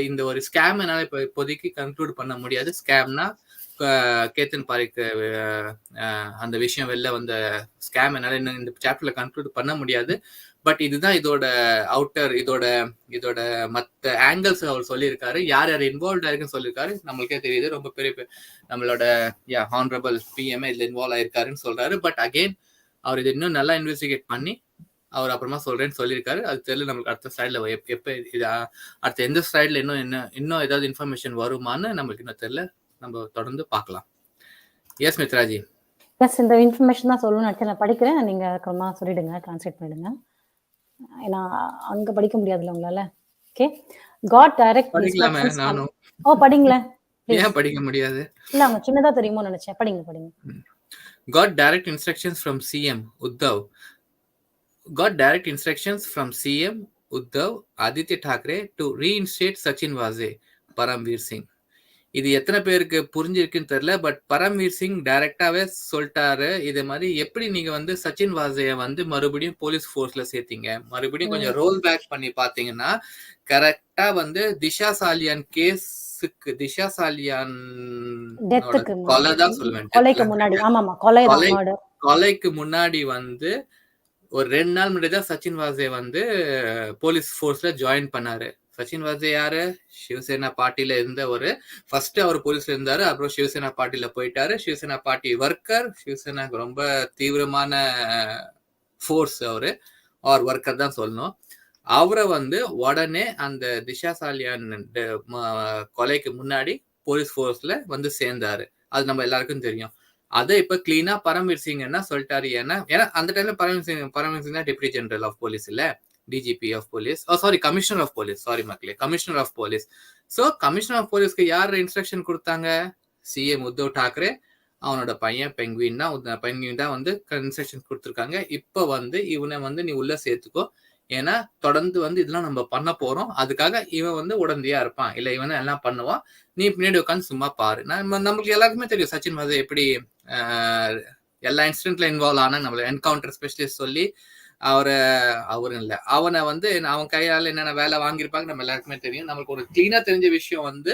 இந்த ஒரு ஸ்கேம் என்னால இப்போதைக்கு கன்க்ளூட் பண்ண முடியாது. ஸ்கேம்னா கேத்தன் பாரிக் அந்த விஷயம் வெளில வந்த ஸ்கேம் என்னால இன்னும் இந்த சாப்டர்ல கன்க்ளூட் பண்ண முடியாது. பட் இதுதான் இதோட மற்ற ஆங்கிள்ஸ் அவர் சொல்லியிருக்காரு, யார் இன்வால்வ் ஆயிருக்குன்னு சொல்லியிருக்காரு. நம்மளுக்கே தெரியுது, ரொம்ப பெரிய நம்மளோட ஹானரபிள் பிஎம்ஏ இதுல இன்வால்வ் ஆயிருக்காருன்னு சொல்றாரு. பட் அகெயின் அவர் இது இன்னும் நல்லா இன்வெஸ்டிகேட் பண்ணி அவர் அப்புறமா சொல்றேன்னு சொல்லியிருக்காரு. அது தெரியல நம்மளுக்கு அடுத்த ஸ்லைட்ல எப்ப இது அடுத்த எந்த ஸ்லைட்ல இன்னும் ஏதாவது இன்ஃபர்மேஷன் வருமானு நம்மளுக்கு இன்னும் தெரியல. நம்ம தொடர்ந்து பார்க்கலாம். எஸ் மித்ராஜி. எஸ், இந்த இன்ஃபர்மேஷன் தான் சொல்லணும்னு நினைச்சேன். நான் படிக்கிறேன், நீங்க அப்புறமா சொல்லிடுங்க, டிரான்ஸ்லேட் பண்ணிடுங்க. ஏன்னா அங்க படிக்க முடியாதுல்ல உங்களால. ஓகே. Got direct instructions. நானும் படிங்களேன். ஏன் படிக்க முடியாது? இல்ல அவங்க சின்னதா தெரியுமோ நினைச்சேன். படிங்க. Got direct instructions from CM Uddhav. Got direct instructions from CM Uddhav Aditya Thackeray to reinstate Sachin Vaze, Paramveer Singh. இது எத்தனை பேருக்கு புரிஞ்சிருக்குன்னு தெரியல. பட் பரம்வீர் சிங் டைரக்டாவே சொல்லிட்டாரு, இதே மாதிரி எப்படி நீங்க வந்து சச்சின் வாசைய வந்து மறுபடியும் போலீஸ் போர்ஸ்ல சேர்த்தீங்க, மறுபடியும் கொஞ்சம் ரோல் பேக் பண்ணி பாத்தீங்கன்னா கரெக்டா வந்து திஷா சாலியான் கேஸுக்கு, திஷா சாலியான் கொலை தான் சொல்லுவேன், கொலைக்கு முன்னாடி வந்து ஒரு 2 நாள் முன்னாடி தான் சச்சின் வாசே வந்து போலீஸ் போர்ஸ்ல ஜாயின் பண்ணாரு. சச்சின் வாசே யாரு? சிவசேனா பார்ட்டில இருந்த ஃபர்ஸ்ட் அவர் போலீஸ்ல இருந்தாரு, அப்புறம் சிவசேனா பார்ட்டில போயிட்டாரு. சிவசேனா பார்ட்டி ஒர்க்கர், சிவசேனாக்கு ரொம்ப தீவிரமான ஃபோர்ஸ் அவரு, ஆர் ஒர்க்கர் தான் சொல்லணும். அவரை வந்து உடனே அந்த திஷா சாலியான் கொலைக்கு முன்னாடி போலீஸ் போர்ஸ்ல வந்து சேர்ந்தாரு. அது நம்ம எல்லாருக்கும் தெரியும். அதை இப்ப கிளீனா பரம்வீர் சிங் என்ன சொல்லிட்டாரு, ஏன்னா அந்த டைம்ல பரம்வீர் சிங் தான் டெப்யூட்டி ஜெனரல் ஆஃப் போலீஸ், இல்ல DGP of police, commissioner of police, மக்களே, commissioner of police. So commissioner of போலீஸ்க்கு யார் இன்ஸ்ட்ரக்ஷன் கொடுத்தாங்க? சிஎம் உத்தவ் தாக்கரே, அவனோட பையன் பெங்குவின் தான் வந்து இன்ஸ்ட்ரக்ஷன் கொடுத்துருக்காங்க. இப்ப வந்து இவனை வந்து நீ உள்ள சேர்த்துக்கோ, ஏன்னா தொடர்ந்து வந்து இதெல்லாம் நம்ம பண்ண போறோம், அதுக்காக இவன் வந்து உடந்தையா இருப்பான், இல்ல இவன் எல்லாம் பண்ணுவான், நீ பின்னாடி உட்காந்து சும்மா பாரு. நம்மளுக்கு எல்லாருக்குமே தெரியும் சச்சின் வாசே எப்படி எல்லா இன்சிடென்ட்ல இன்வால்வ் ஆனா, நம்மள என்கவுண்டர் ஸ்பெஷலிஸ்ட் சொல்லி அவரு இல்ல அவனை வந்து அவன் கையால என்னென்ன வேலை வாங்கியிருப்பாங்க நம்ம எல்லாருக்குமே தெரியும். நம்மளுக்கு ஒரு கிளீனா தெரிஞ்ச விஷயம் வந்து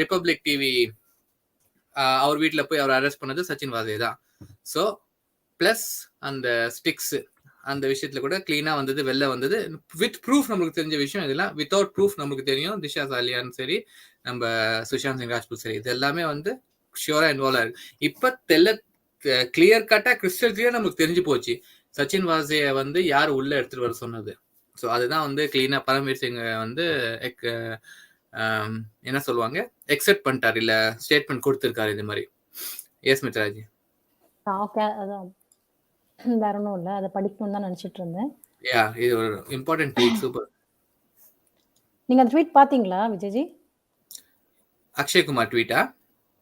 ரிபப்ளிக் டிவி அவர் வீட்டுல போய் அவர் அரெஸ்ட் பண்ணது சச்சின் வாசே தான். ஸோ பிளஸ் அந்த ஸ்டிக்ஸ் அந்த விஷயத்துல கூட கிளீனா வந்தது, வெளில வந்தது வித் ப்ரூஃப். நம்மளுக்கு தெரிஞ்ச விஷயம் இதெல்லாம். வித்தவுட் ப்ரூஃப் நம்மளுக்கு தெரியும் திஷா சாலியான்னு சரி, நம்ம சுஷாந்த் சிங் ராஜ்புத் சரி, இது எல்லாமே வந்து ஷியோரா இன்வால்வ் ஆயிருக்கு. இப்ப கிளியர் கட்டா கிறிஸ்டல் கிளியர் நமக்கு தெரிஞ்சு போச்சு சச்சின் வாசே வந்து யார் உள்ள எடுத்துட்டு வர சொன்னது. ஸோ அதுதான் வந்து கிளீனா பரம்வீர் சிங் வந்து என்ன சொல்லுவாங்க, எக்ஸெப்ட் பண்ணிட்டாரு, இல்ல ஸ்டேட்மெண்ட் கொடுத்திருக்காரு இது மாதிரி. எஸ் மித்ராஜி. ஓகே, அதான் வேற ஒன்றும் இல்லை, அதை படிக்கணும்னு தான் நினச்சிட்டு இருந்தேன். யா, இது ஒரு இம்பார்ட்டன்ட் ட்வீட். சூப்பர். நீங்க அந்த ட்வீட் பாத்தீங்களா விஜய்ஜி? அக்ஷய்குமார் ட்வீட்டா?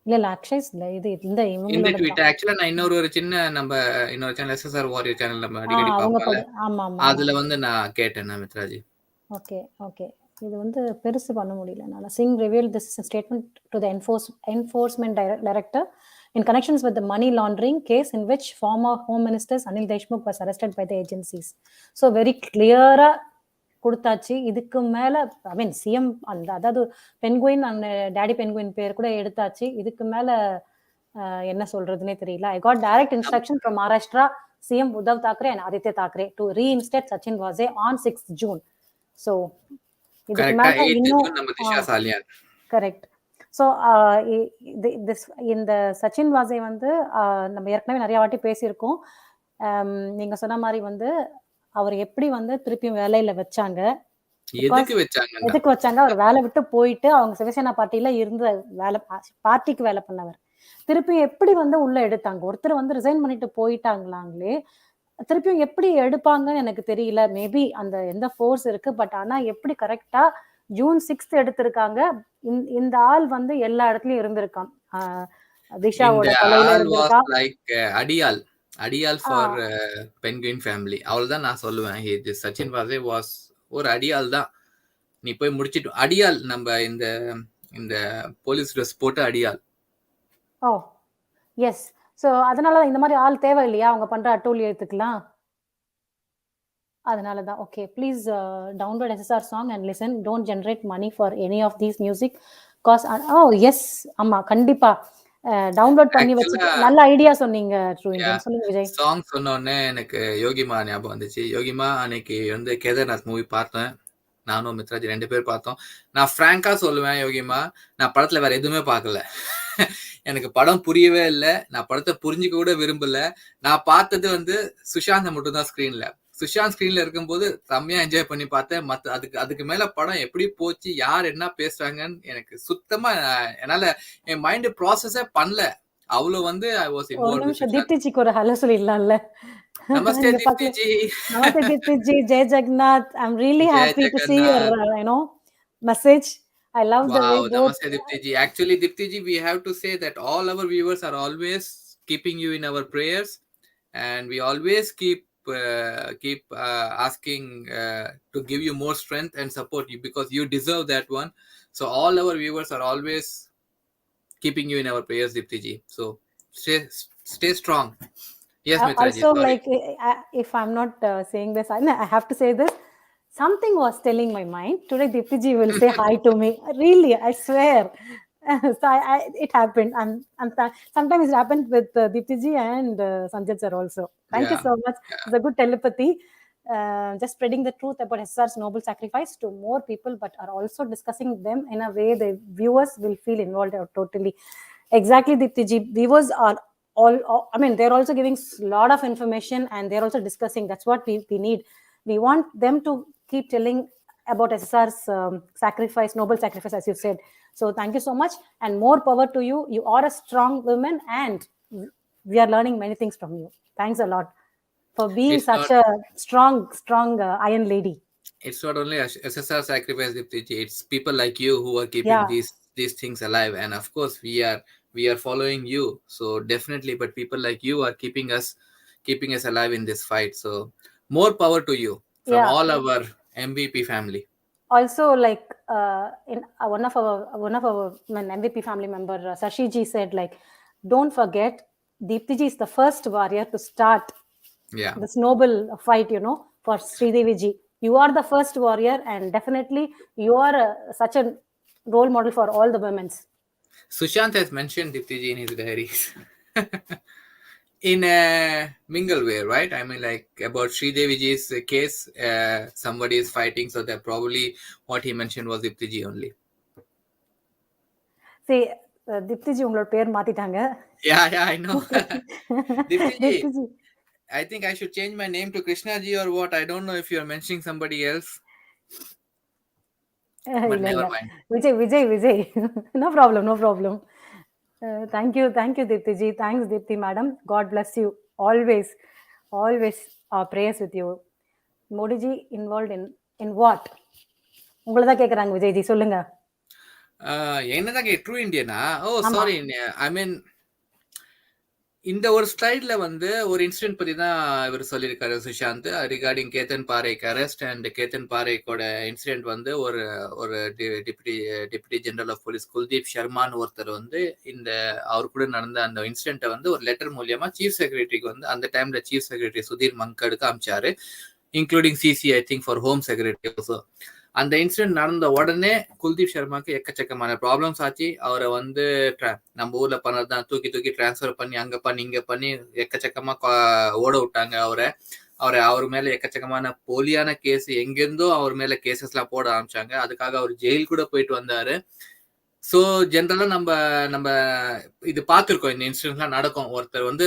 இல்ல அக்ஷய்ஸ் இல்ல, இது இந்த இந்த ட்வீட் ஆக்சுவலா நான் இன்னொரு சின்ன நம்ம இன்னொரு சேனல் எஸ்எஸ்ஆர் வாரியர் சேனல் நம்ம அடிக்கடி பார்ப்போம்ல, ஆமா ஆமா, அதுல வந்து நான் கேட்டேன் மித்ராஜி. ஓகே ஓகே, இது வந்து பெருசு பண்ண முடியல. நான் Singh revealed this statement to the enforcement director in connections with the money laundering case in which former Home Minister Anil Deshmukh was arrested by the agencies. So very clear-ஆ கொடுத்தாச்சு. இதுக்கு மேல ஐ மீன் சிஎம் அந்த அதாவது பென்குயின் அந்த டேடி பென்குயின் பேர் கூட எடுத்தாச்சு. இதுக்கு மேல என்ன சொல்றதுன்னே தெரியல. I got direct instruction from Maharashtra CM Uddhav Thackeray and Aditya Thackeray to reinstate Sachin Vaze on 6th June. So இதுக்கு மேல இன்னும் கரெக்ட். ஸோ இந்த சச்சின் வாசே வந்து நம்ம ஏற்கனவே நிறைய வாட்டி பேசியிருக்கோம். நீங்க சொன்ன மாதிரி வந்து அவர் எப்படி வந்து திருப்பியும் வேலையில வச்சாங்க, எதுக்கு வச்சாங்க, அவர் வேலை விட்டு போயிட்டு அவங்க சிவசேனா பார்ட்டியில இருந்த வேலை பார்ட்டிக்கு வேலை பண்ணவர் திருப்பியும் எப்படி வந்து உள்ள எடுத்தாங்க. ஒருத்தர் வந்து ரிசைன் பண்ணிட்டு போயிட்டாங்களாங்களே, திருப்பியும் எப்படி எடுப்பாங்கன்னு எனக்கு தெரியல. மேபி அந்த எந்த ஃபோர்ஸ் இருக்கு, பட் ஆனா எப்படி கரெக்டா ஜூன் 6th எடுத்திருக்காங்க. இந்த ஆள் வந்து எல்லா இடத்துலயும் இருந்திருக்கான். திஷாவோட கொலையில இருந்திருக்கான். லைக் அடியால் ஃபார் பென்குயின் ஃபேமிலி. அவ்வளவுதான் நான் சொல்லுவேன். சச்சின் வாசே வாஸ் ஒரு அடியால் தான். நீ போய் முடிச்சிட்டு அடியால், நம்ம இந்த போலீஸ் ட்ரெஸ் போட்டு அடியால். ஓ எஸ். ஸோ அதனால இந்த மாதிரி ஆள் தேவை இல்லையா அவங்க பண்ற அட்டூழியத்துக்குலாம். அதனால தான். Okay, please download SSR song and listen. Don't generate money for any of these music cause. Oh yes, ஆமா கண்டிப்பா டவுன்லோட் பண்ணி வச்சுட்டு நல்ல ஐடியா சொன்னீங்க. சொல்லுங்க விஜய். சாங் சொன்னோடனே எனக்கு யோகிமா ஞாபகம் வந்துச்சு. யோகிமா அன்னைக்கு வந்து கேதார்நாத் மூவி பார்த்தேன், நானும் மித்ராஜி 2 பேர் பார்த்தோம். நான் ஃப்ராங்கா சொல்லுவேன் யோகிமா, நான் படத்துல வேற எதுவுமே பார்க்கல. எனக்கு படம் புரியவே இல்லை, நான் படத்தை புரிஞ்சுக்க கூட விரும்பல. நான் பார்த்தது வந்து சுஷாந்த் மட்டும் தான் ஸ்கிரீன்ல. சுஷாந்த் ஸ்கிரீன்ல இருக்கும்போது செம்மையா என்ஜாய் பண்ணி பார்த்தேன். அதுக்கு மேல படம் எப்படி போச்சு, யார் என்ன பேசுறாங்கன்னு எனக்கு சுத்தமா என்னால என் மைண்ட் ப்ராசஸே பண்ணல. அவ்வளவு வந்து ஐ வாஸ் இன்வால்வ்ட். தீப்திஜிக்கு ஒரு hello சொல்லிடலாம்ல. Namaste தீப்திஜி. Namaste தீப்திஜி. Jai Jagannath. I'm really happy to see your message. I love the way both. Namaste Deepti. Actually Deepti, we have to say that all our viewers are always keeping you in our prayers, and we always keep asking to give you more strength and support you, because you deserve that one. So all our viewers are always keeping you in our prayers, Deepti. So stay strong. Yes, Mitraji. Also, like if I'm not saying this, I have to say this. Something was telling my mind today. Deepti will say hi to me. Really, I swear. So it happened. Sometimes it happened with Deepti and Sanjay sir also. Thank you so much. It's a good telepathy. Just spreading the truth about SR's noble sacrifice to more people, but are also discussing them in a way the viewers will feel involved totally. Exactly, Deepti. Viewers are all. I mean, they're also giving a lot of information and they're also discussing. That's what we need. We want them to keep telling about SR's sacrifice, noble sacrifice, as you said. So thank you so much, and more power to you. You are a strong woman, and we are learning many things from you. Thanks a lot for being such a strong iron lady. It's not only SSR sacrifice, Deepti. It's people like you who are keeping these things alive, and of course we are following you. So definitely, but people like you are keeping us alive in this fight. So more power to you. from Yeah. all our MVP family. Also, like in one of our MVP family member, Sashi ji said, like, don't forget, Deepti ji is the first warrior to start Yeah. this noble fight, for Sridevi ji. You are the first warrior, and definitely you are such a role model for all the women. Sushant has mentioned Deepti ji in his diaries. In a mingle way, right? I mean, like about Sridevi ji's case, somebody is fighting, so that probably what he mentioned was Deepti ji only. See, Deepti ji உங்களோட பேர் மாத்திட்டாங்க. Yeah, I know. Deepti ji, Deepti ji. I think I should change my name to Krishna ji or what? I don't know if you're mentioning somebody else. But never mind. Vijay. No problem. Thank you, Deepti ji. Thanks, Deepti madam. God bless you. Always our prayers with you. Modi ji involved in what? உங்களை தான் கேட்குறாங்க Vijay G, சொல்லுங்க. என்னதான் true இந்தியனா? ஓ sorry, ஐ மீன் இந்த ஒரு ஸ்லைட்ல வந்து ஒரு incident பத்தி தான் இவர் சொல்லியிருக்காரு Sushant, regarding Ketan Parekh arrest and Ketan பாரேக்கோட இன்சிடென்ட் வந்து ஒரு deputy general of police Kuldeep சர்மான்னு ஒருத்தர் வந்து இந்த அவர் கூட நடந்த அந்த இன்சிடென்ட்டை வந்து ஒரு லெட்டர் மூலியமா சீஃப் செக்ரட்டரிக்கு வந்து அந்த டைம்ல சீஃப் செக்ரட்டரி சுதீர் மங்கடுக்கு அமிச்சாரு, including CC I think for home secretary also. அந்த இன்சிடென்ட் நடந்த உடனே குல்தீப் சர்மாக்கு எக்கச்சக்கமான ப்ராப்ளம்ஸ் ஆச்சு. அவரை வந்து நம்ம ஊர்ல பண்ணதான் தூக்கி டிரான்ஸ்ஃபர் பண்ணி அங்க பண்ணி இங்க பண்ணி எக்கச்சக்கமா ஓட விட்டாங்க அவர் மேல எக்கச்சக்கமான போலியான கேஸ், எங்கிருந்தோ அவர் மேல கேசஸ் எல்லாம் போட ஆரம்பிச்சாங்க. அதுக்காக அவர் ஜெயில் கூட போயிட்டு வந்தாரு. ஸோ ஜென்ரலா நம்ம இது பார்த்துருக்கோம், இந்த இன்சிடென்ட்லாம் நடக்கும். ஒருத்தர் வந்து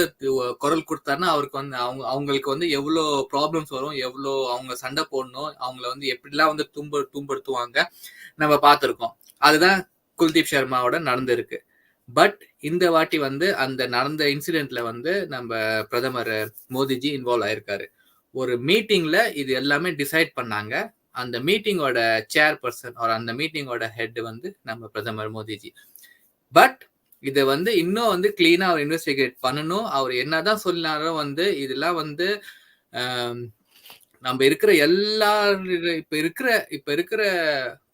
குரல் கொடுத்தாருன்னா அவருக்கு வந்து அவங்களுக்கு வந்து எவ்வளோ ப்ராப்ளம்ஸ் வரும், எவ்வளோ அவங்க சண்டை போடணும், அவங்கள வந்து எப்படிலாம் வந்து துன்படுத்துவாங்க நம்ம பார்த்துருக்கோம். அதுதான் குல்தீப் சர்மாவோட நடந்திருக்கு. பட் இந்த வாட்டி வந்து அந்த நடந்த இன்சிடென்ட்ல வந்து நம்ம பிரதமர் மோடிஜி இன்வால்வ் ஆயிருக்காரு. ஒரு மீட்டிங்ல இது எல்லாமே டிசைட் பண்ணாங்க. அந்த மீட்டிங்கோட சேர்பர்சன் ஒரு அந்த மீட்டிங்கோட ஹெட் வந்து நம்ம பிரதமர் மோடிஜி. பட் இதை வந்து இன்னும் வந்து கிளீனா அவர் இன்வெஸ்டிகேட் பண்ணணும். அவர் என்னதான் சொன்னாலும் வந்து இதெல்லாம் வந்து நம்ம இருக்கிற இப்ப இருக்கிற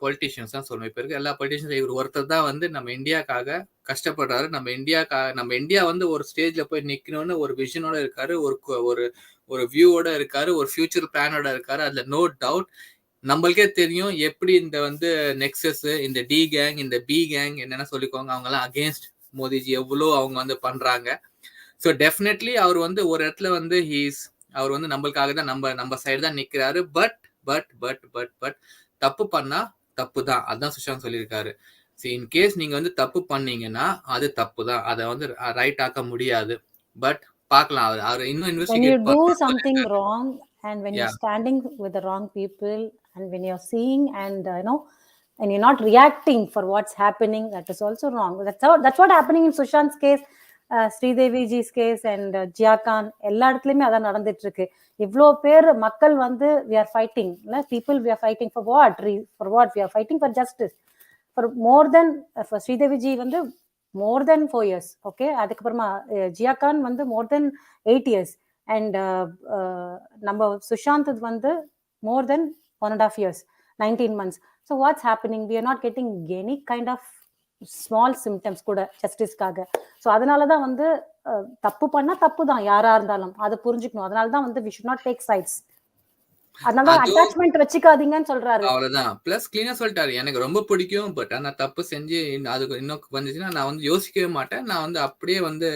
பொலிட்டிஷியன்ஸ் தான் சொல்லணும். இப்ப இருக்க எல்லா பொலிட்டிஷியன்ஸ் இவர் ஒருத்தர் தான் வந்து நம்ம இந்தியாக்காக கஷ்டப்படுறாரு. நம்ம இந்தியா வந்து ஒரு ஸ்டேஜ்ல போய் நிக்கணும்னு ஒரு விஷனோட இருக்காரு, ஒரு வியூவோட இருக்காரு, ஒரு ஃபியூச்சர் பிளானோட இருக்காரு. அதுல நோ டவுட். நம்மளுக்கே தெரியும் எப்படி இந்த வந்து நெக்ஸஸ், இந்த டி கேங், இந்த பி கேங் என்னென்ன சொல்லிக்கோங்க, அவங்க எல்லாம் அகேன்ஸ்ட் மோடிஜி எவ்வளோ அவங்க வந்து பண்றாங்க. ஸோ டெஃபினெட்லி அவர் வந்து ஒரு இடத்துல வந்து அவர் வந்து நம்மளுக்காக தான் நம்ம சைடு தான் நிக்கிறாரு. பட் தப்பு பண்ணா தப்பு தான். அதான் சுஷாந்த் சொல்லியிருக்காரு. இன் கேஸ் நீங்க வந்து தப்பு பண்ணீங்கன்னா அது தப்பு தான், அதை வந்து ரைட் ஆக்க முடியாது. பட் பார்க்கலாம், அவர் இன்னும் investigate when you do something wrong and when you're standing with the wrong people and when you're seeing and and you're not reacting for what's happening, that is also wrong. That's what happening in Sushant's case, Sridevi ji's case and Jia Khan. எல்லா இடத்துலயுமே அதான் நடந்துட்டு இருக்கு. இவ்வளோ பேர் மக்கள் வந்து we are fighting, people we are fighting for what we are fighting for justice for more than for Sridevi ji வந்து more than 4 years. okay, அதுக்கப்புறமா ஜியா கான் வந்து more than 8 years and நம்ம சுஷாந்த் வந்து more than 1.5 years, 19 months. so what's happening? we are not getting any kind of small symptoms கூட ஜஸ்டிஸ்க்காக. So அதனால தான் வந்து தப்பு பண்ணா தப்பு தான், யாரா இருந்தாலும் அதை புரிஞ்சுக்கணும். அதனால தான் வந்து we should not take sides. அதனால அட்டாச்மென்ட் வச்சுக்காதீங்கன்னு சொல்றாரு. அவ்வளவுதான். பிளஸ் கிளீனா சொல்லிட்டாரு, எனக்கு ரொம்ப பிடிக்கும், பட் நான் தப்பு செஞ்சு அதுக்கு இன்னும் வந்துச்சுன்னா நான் வந்து யோசிக்கவே மாட்டேன், நான் வந்து அப்படியே வந்து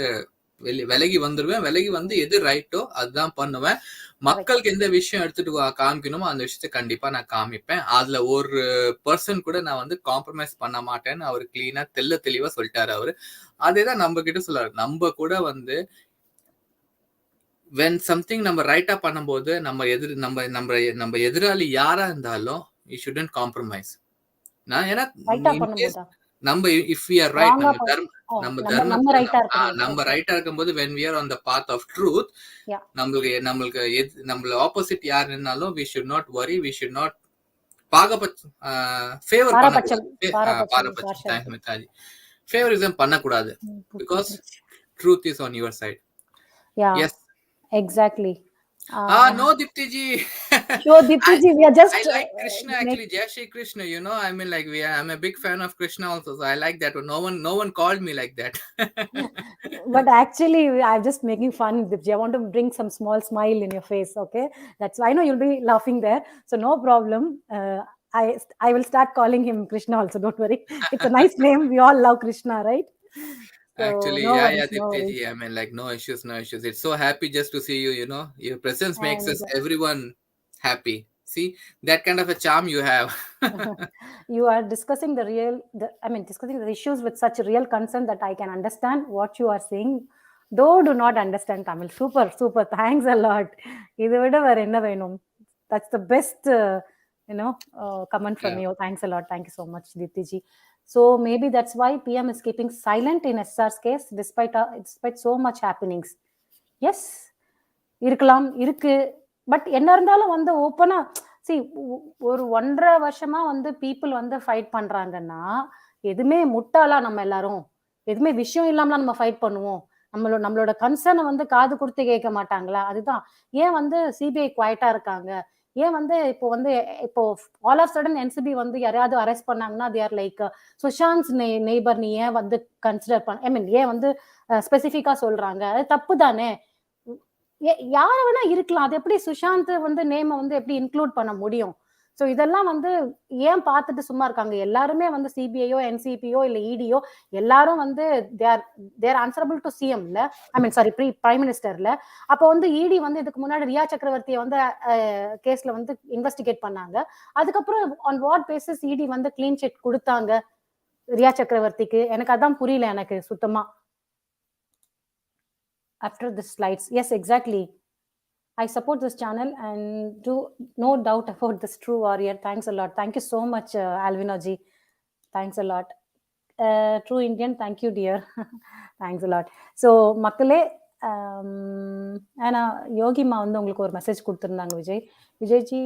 விலகி வந்துருவேன். விலகி வந்து எது ரைட்டோ அதுதான் பண்ணுவேன். மக்களுக்கு எந்த விஷயம் எடுத்துட்டு காமிக்கணுமோ அந்த விஷயத்த கண்டிப்பா நான் காமிப்பேன். அதுல ஒரு பர்சன் கூட நான் வந்து காம்ப்ரமைஸ் பண்ண மாட்டேன்னு அவர் கிளீனா தெளிவா சொல்லிட்டாரு அவரு. அதேதான் நம்ம கிட்ட சொல்றாரு. நம்ம கூட வந்து when something நம்ம ரைட்டா பண்ணும்போது நம்ம எதிராளி யாரா இருந்தாலும் you shouldn't compromise. நான் ஏன்னா நம்ம if we are right, நம்ம ரைட்டா இருக்கும்போது when we are on the path of truth, நம்மளுக்கு ஆப்போசிட் யார் இருந்தாலும் we should not worry, we should not favouritism பண்ணக்கூடாது, because truth is on your side. Exactly. No, Deepti ji. Sure, Deepti ji, we are just I like Krishna actually. Jai Shri Krishna. I mean, like I'm a big fan of Krishna also, so I like that one. No one called me like that. But actually, I'm just making fun, Deepti. I want to bring some small smile in your face. Okay, that's why I know you'll be laughing there. So no problem. I will start calling him Krishna also. Don't worry. It's a nice name. We all love Krishna, right? So Actually, no yeah, worries, no Deepti worries. ji. I mean, like no issues, no issues. It's so happy just to see you. Your presence makes And us everyone happy. See that kind of a charm you have. you are discussing discussing the issues with such real concern that I can understand what you are saying, though do not understand Tamil. Super, super. Thanks a lot. இதை விட வேற என்ன வேணும்? That's the best, comment from Yeah. you. Thanks a lot. Thank you so much, Deepti ji. So maybe that's why PM is keeping silent in SR's case, despite so much happenings. Yes, இருக்கலாம், இருக்கு. But என்ன இருந்தாலும் வந்து ஓப்பனா ஒரு 1.5 வருஷமா வந்து people வந்து ஃபைட் பண்றாங்கன்னா, எதுவுமே முட்டாளா நம்ம எல்லாரும்? எதுவுமே விஷயம் இல்லாமலாம் நம்ம ஃபைட் பண்ணுவோம்? நம்மளோட கன்சர்ன வந்து காது குடுத்து கேட்க மாட்டாங்களா? அதுதான். ஏன் வந்து சிபிஐ குவைட்டா இருக்காங்க? ஏன் வந்து இப்போ ஆல் ஆஃப் சடன் என்சிபி வந்து யாரையாவது அரெஸ்ட் பண்ணாங்கன்னா, தே ஆர் லைக் சுஷாந்த்ஸ் நெய்பர் நீ ஏன் வந்து கன்சிடர் ஏன் வந்து ஸ்பெசிஃபிக்கா சொல்றாங்க? அது தப்பு தானே? யார வேணா இருக்கலாம். அது எப்படி சுஷாந்த் வந்து நேம வந்து எப்படி இன்க்ளூட் பண்ண முடியும்? சோ இதெல்லாம் வந்து ஏன் பார்த்துட்டு சும்மா இருக்காங்க? எல்லாருமே வந்து சிபிஐயோ, என்சிபியோ இல்ல இடியோ எல்லாரும் வந்து தேர் ஆன்சரபிள் டு சிஎம் இல்ல. பிரைம் மினிஸ்டர்ல. அப்ப வந்து இடி வந்து இதுக்கு முன்னாடி ரியா சக்கரவர்த்தியை வந்து கேஸ்ல வந்து இன்வெஸ்டிகேட் பண்ணாங்க. அதுக்கப்புறம் ஆன் வாட் பேசிஸ் இடி வந்து கிளீன் சிட் கொடுத்தாங்க ரியா சக்கரவர்த்திக்கு? எனக்கு அதான் புரியல எனக்கு சுத்தமா. After the slides, yes, exactly. I support this channel and do no doubt about this true warrior. Thanks a lot. Thank you so much, Alvina ji. Thanks a lot. True Indian, thank you, dear. Thanks a lot. So மக்களே, யோகிமா வந்து உங்களுக்கு ஒரு message கொடுத்திருந்தாங்க Vijayji.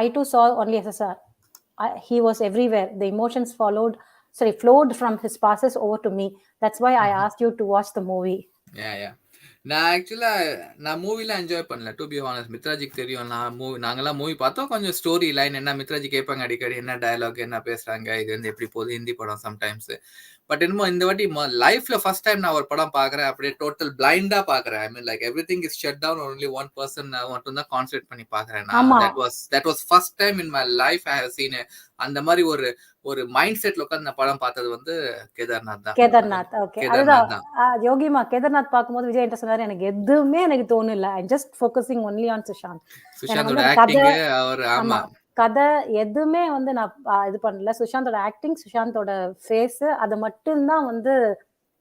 I too saw only SSR. He was everywhere. The emotions flowed from his passes over to me. That's why I asked you to watch the movie. Yeah. நான் மூவிலாம் enjoy பண்ணல, to be honest. மித்ராஜிக்கு தெரியும், நாங்கெல்லாம் movie பார்த்தோம். கொஞ்சம் story line என்ன மித்ராஜி கேட்பாங்க அடிக்கடி, என்ன டயலாக் என்ன பேசுறாங்க, இது வந்து எப்படி போகுது, ஹிந்தி படம் சம்டைம்ஸ். பட் என்னமோ இந்த வாட்டி லைஃப்ல ஃபர்ஸ்ட் டைம் நான் ஒரு படம் பாக்குறேன், அப்படியே டோட்டல் பிளைண்டா பாக்குறேன். I mean like everything is shut down, only one person மட்டும் தான் கான்சென்ட்ரேட் பண்ணி பாக்குறேன். That was first time in my life I have seen அந்த மாதிரி ஒரு மைண்ட் செட்ல உட்கார்ந்து நான் படம் பார்த்தது வந்து கேதார்நாத் தான். யோகிமா கேதார்நாத் பார்க்கும்போது விஜய் என்ன சொன்னாரு, எனக்கு எதுவுமே எனக்கு தோணல. I just focusing only on சுஷாந்தோட ஆக்டிங், அவர் ஆமா கதை எதுவுமே வந்து நான் இது பண்ணல. சுஷாந்தோட ஆக்டிங், சுஷாந்தோட ஃபேஸ், அதை மட்டும்தான் வந்து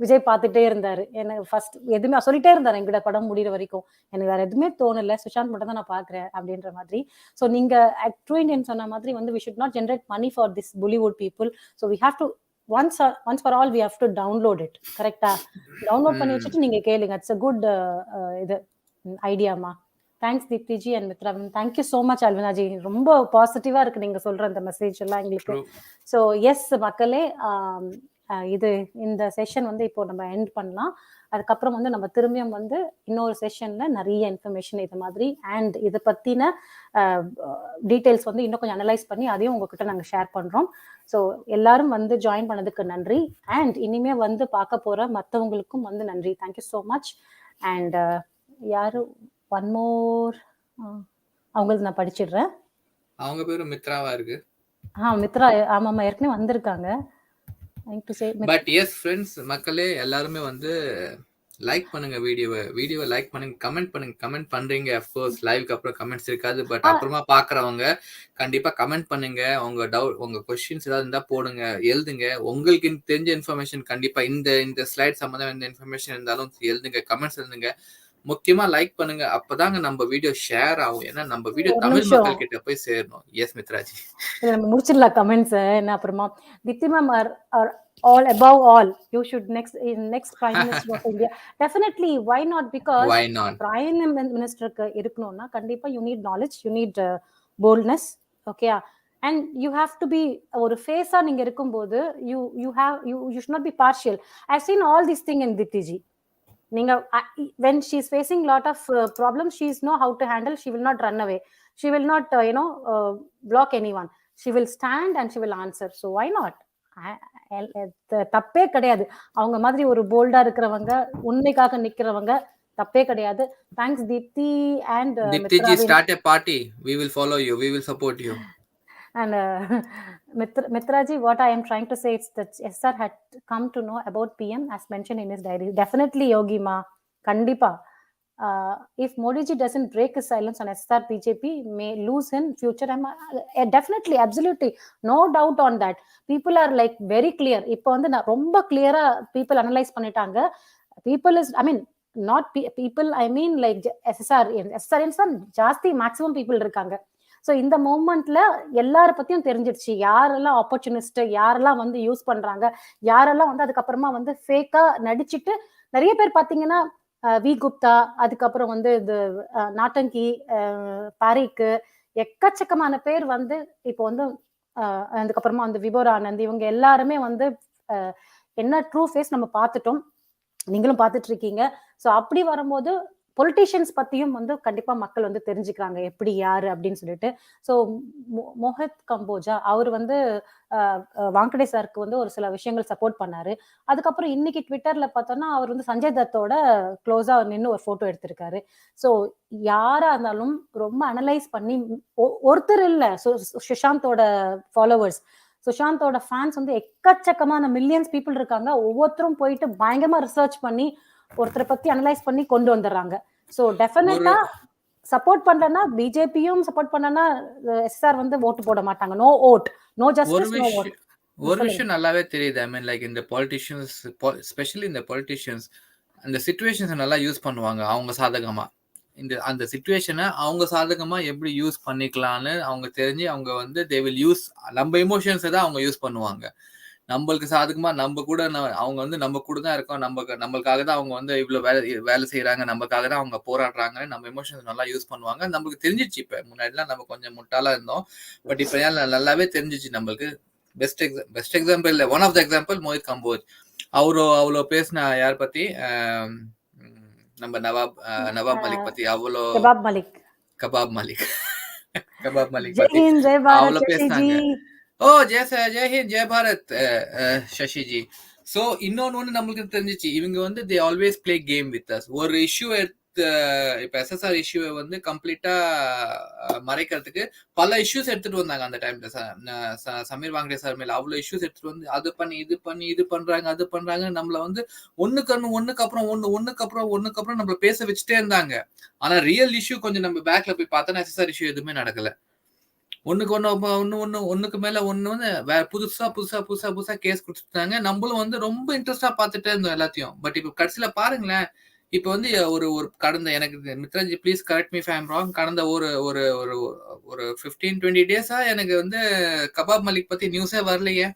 விஜய் பார்த்துட்டே இருந்தாரு. எனக்கு ஃபர்ஸ்ட் எதுவுமே சொல்லிட்டே இருந்தாரு என்கிட்ட படம் முடிகிற வரைக்கும். எனக்கு வேற எதுவுமே தோணல, சுஷாந்த் மட்டும் தான் நான் பாக்குறேன் அப்படின்ற மாதிரி. ஸோ நீங்க ட்ரூ இண்டியன் சொன்ன மாதிரி வந்து we should not generate money for this Bollywood people. So we have to once for all we have to download it. கரெக்டா? டவுன்லோட் பண்ணி வச்சுட்டு நீங்க கேளுங்க. இட்ஸ் a good இது ஐடியாமா. தேங்க்ஸ் தீப்தி ஜி அண்ட் மித்ராவின். Thank you so much Alvina ji. ரொம்ப பாசிட்டிவா இருக்கு நீங்க சொல்ற அந்த மெசேஜ் எல்லாம் எங்களுக்கு. ஸோ எஸ் மக்களே, இது இந்த செஷன் வந்து இப்போ நம்ம எண்ட் பண்ணலாம். அதுக்கப்புறம் வந்து நம்ம திரும்பியும் வந்து இன்னொரு செஷன்ல நிறைய இன்ஃபர்மேஷன் இது மாதிரி அண்ட் இதை பத்தின டீட்டெயில்ஸ் வந்து இன்னும் கொஞ்சம் அனலைஸ் பண்ணி அதையும் உங்ககிட்ட நாங்கள் ஷேர் பண்றோம். ஸோ எல்லாரும் வந்து ஜாயின் பண்ணதுக்கு நன்றி. அண்ட் இனிமே வந்து பார்க்க போற மற்றவங்களுக்கும் வந்து நன்றி. Thank you so much. அண்ட் யாரு ஒன் மோர், அவங்களுக்கு நான் படிச்சிடுறேன். அவங்க பேரு மித்ராவா இருக்கு. மித்ரா, ஆமாமா, ஏற்கனவே வந்திருக்காங்க. பட் எஸ் ஃப்ரெண்ட்ஸ், மக்களே எல்லாருமே வந்து லைக் பண்ணுங்க, வீடியோவை லைக் பண்ணுங்க, கமெண்ட் பண்றீங்க. அஃப்கோர்ஸ் லைவ்க்கு அப்புறம் கமெண்ட்ஸ் இருக்காது, பட் அப்புறமா பாக்குறவங்க கண்டிப்பா கமெண்ட் பண்ணுங்க. உங்க டவுட், உங்க கொஸ்டின்ஸ் ஏதாவது இருந்தா போடுங்க, எழுதுங்க. உங்களுக்கு தெரிஞ்ச இன்ஃபர்மேஷன் கண்டிப்பா இந்த ஸ்லைட் சம்பந்தம் எந்த இன்ஃபர்மேஷன் இருந்தாலும் எழுதுங்க, கமெண்ட்ஸ் எழுதுங்க. முக்கியமா லைக் பண்ணுங்க, அப்பதாங்க நம்ம வீடியோ ஷேர் ஆகும். ஏன்னா நம்ம வீடியோ தமிழ் மக்கள் கிட்ட போய் சேரணும். எஸ் மித்ராஜி, நம்ம முடிச்சிடலாம் கமெண்ட்ஸ். என்ன அப்புறமா Deepti ma'am are all above all you should next prime minister of India. Definitely, why not? Because prime minister இருக்கணும்னா கண்டிப்பா you need knowledge, you need boldness, okay, and you have to be ஒரு ஃபேஸா நீங்க இருக்கும்போது you should not be partial. I've seen all these thing in Deepti ji. நீங்க when she is facing lot of problems, she is know how to handle. She will not run away, she will not block anyone. She will stand and she will answer. So why not? தப்பே கிடையாது. அவங்க மாதிரி ஒரு போல்டா இருக்கிறவங்க, உண்மைக்காக நிக்கிறவங்க, தப்பே கிடையாது. Thanks Deepti and Deepti ji, start a party, we will follow you, we will support you. And Mitraji, what I am trying to say is that SR had come to know about PM as mentioned in his diary. Definitely Yogi ma, kandipa. If Modi ji doesn't break his silence on SR, BJP may lose in future. Definitely, absolutely, no doubt on that. People are like very clear. இப்போ வந்து நான் ரொம்ப clear-ஆ people analyze பண்ணிட்டாங்க. People is, I mean, not people, I mean like SSR ஜாஸ்தி maximum people இருக்காங்க. So இந்த மூமெண்ட்ல எல்லார பத்தியும் தெரிஞ்சிருச்சு, யாரெல்லாம் ஆப்பர்ச்சுனிஸ்ட், யாரெல்லாம் வந்து யூஸ் பண்றாங்க, யாரெல்லாம் வந்து அதுக்கப்புறமா வந்து ஃபேக்கா நடிச்சுட்டு, நிறைய பேர் பாத்தீங்கன்னா வி குப்தா, அதுக்கப்புறம் வந்து இது நாட்டங்கி, பாரிக்கு, எக்கச்சக்கமான பேர் வந்து இப்போ வந்து அதுக்கப்புறமா வந்து விபோரானந்த், இவங்க எல்லாருமே வந்து என்ன ட்ரூ ஃபேஸ் நம்ம பார்த்துட்டோம், நீங்களும் பார்த்துட்டு இருக்கீங்க. ஸோ அப்படி வரும்போது பொலிட்டீஷியன்ஸ் பத்தியும் வந்து கண்டிப்பா மக்கள் வந்து தெரிஞ்சுக்கிறாங்க எப்படி யாரு அப்படின்னு சொல்லிட்டு. ஸோ மோஹித் கம்போஜா அவர் வந்து வாங்கடே சாருக்கு வந்து ஒரு சில விஷயங்கள் சப்போர்ட் பண்ணாரு. அதுக்கப்புறம் இன்னைக்கு ட்விட்டர்ல பார்த்தோம்னா அவர் வந்து சஞ்சய் தத்தோட க்ளோஸா நின்று ஒரு போட்டோ எடுத்திருக்காரு. ஸோ யாரா இருந்தாலும் ரொம்ப அனலைஸ் பண்ணி, ஒருத்தர் இல்ல, சுஷாந்தோட ஃபாலோவர்ஸ், சுஷாந்தோட ஃபேன்ஸ் வந்து எக்கச்சக்கமான மில்லியன்ஸ் பீப்புள் இருக்காங்க. ஒவ்வொருத்தரும் போயிட்டு பயங்கரமா ரிசர்ச் பண்ணி ஒருத்தரை பத்தி அனலைஸ் பண்ணி கொண்டு வந்துடுறாங்க. சோ டெஃபினட்டா சப்போர்ட் பண்ணலன்னா, பிஜேபியும் சப்போர்ட் பண்ணலன்னா எஸ்ஆர் வந்து ஓட்டு போட மாட்டாங்க. No vote, no justice, no vote. ஒரு விஷயம் நல்லாவே தெரியுது. ஐ மீன் லைக் இந்த பொலிட்டிஷியன்ஸ், ஸ்பெஷலி இந்த பொலிட்டிஷியன்ஸ் அந்த சிச்சுவேஷன்ஸை நல்லா யூஸ் பண்ணுவாங்க அவங்க சாதகமா. அந்த சிச்சுவேஷனை அவங்க சாதகமா எப்படி யூஸ் பண்ணிக்கலாம்னு அவங்க தெரிஞ்சு அவங்க வந்து தே வில் யூஸ் நம்ம எமோஷன்ஸை தான் அவங்க யூஸ் பண்ணுவாங்க. நம்மளுக்கு சாதகமா நம்ம கூட அவங்க வந்து நம்ம கூட தான் இருக்கோம், நம்மளுக்காக தான் அவங்க வந்து இவ்வளவு வேலை செய்யறாங்க, நமக்காக தான் அவங்க போராடுறாங்க, நம்ம எமோஷன்ஸ் நல்லா யூஸ் பண்ணுவாங்க. நம்மளுக்கு தெரிஞ்சிச்சு. இப்ப முன்னாடிலாம் நம்ம கொஞ்சம் முட்டாளா இருந்தோம், பட் இப்ப நல்லாவே தெரிஞ்சிச்சு நம்மளுக்கு. பெஸ்ட் எக்ஸாம்பிள் இல்ல, one of the example Mohit Kamboj. அவ்வளோ பேசின யார் பத்தி, நம்ம நவாப் மலிக் பத்தி அவ்வளோ, கபாப் மலிக் பத்தி அவ்வளோ பேசினாங்க. ஓ ஜெய் ஹிந்த், ஜெய் பாரத் சசி ஜி. ஸோ இன்னொன்னு நம்மளுக்கு தெரிஞ்சிச்சு, இவங்க வந்து they always play game with us. ஒரு இஷ்யூ இப்ப எஸ்எஸ்ஆர் இஷ்யூவை வந்து கம்ப்ளீட்டா மறைக்கிறதுக்கு பல இஷ்யூஸ் எடுத்துட்டு வந்தாங்க அந்த டைம்ல. சமீர் வாங்கடே சார் மேல அவ்வளவு இஷ்யூஸ் எடுத்துட்டு வந்து அது பண்ணி இது பண்றாங்க, அது பண்றாங்க, நம்மள வந்து ஒண்ணுக்கு அப்புறம் நம்மள பேச வச்சுட்டே இருந்தாங்க. ஆனா ரியல் இஷ்யூ கொஞ்சம் நம்ம பேக்ல போய் பார்த்தோன்னா எஸ்எஸ்ஆர் இஷ்யூ எதுவுமே நடக்கல. ஒண்ணுக்கு மேல ஒண்ணு வந்து வேற புதுசா கேஸ் கொடுத்துட்டாங்க. நம்மளும் வந்து ரொம்ப இன்ட்ரெஸ்டா பார்த்துட்டே இருந்தோம் எல்லாத்தையும். பட் இப்ப கடைசியில பாருங்களேன், இப்ப வந்து ஒரு கடந்த, எனக்கு மித்ராஜி please correct me if I am wrong, கடந்த ஒரு 15-20 டேஸா எனக்கு வந்து கபாப் மலிக் பத்தி நியூஸே வரலையே,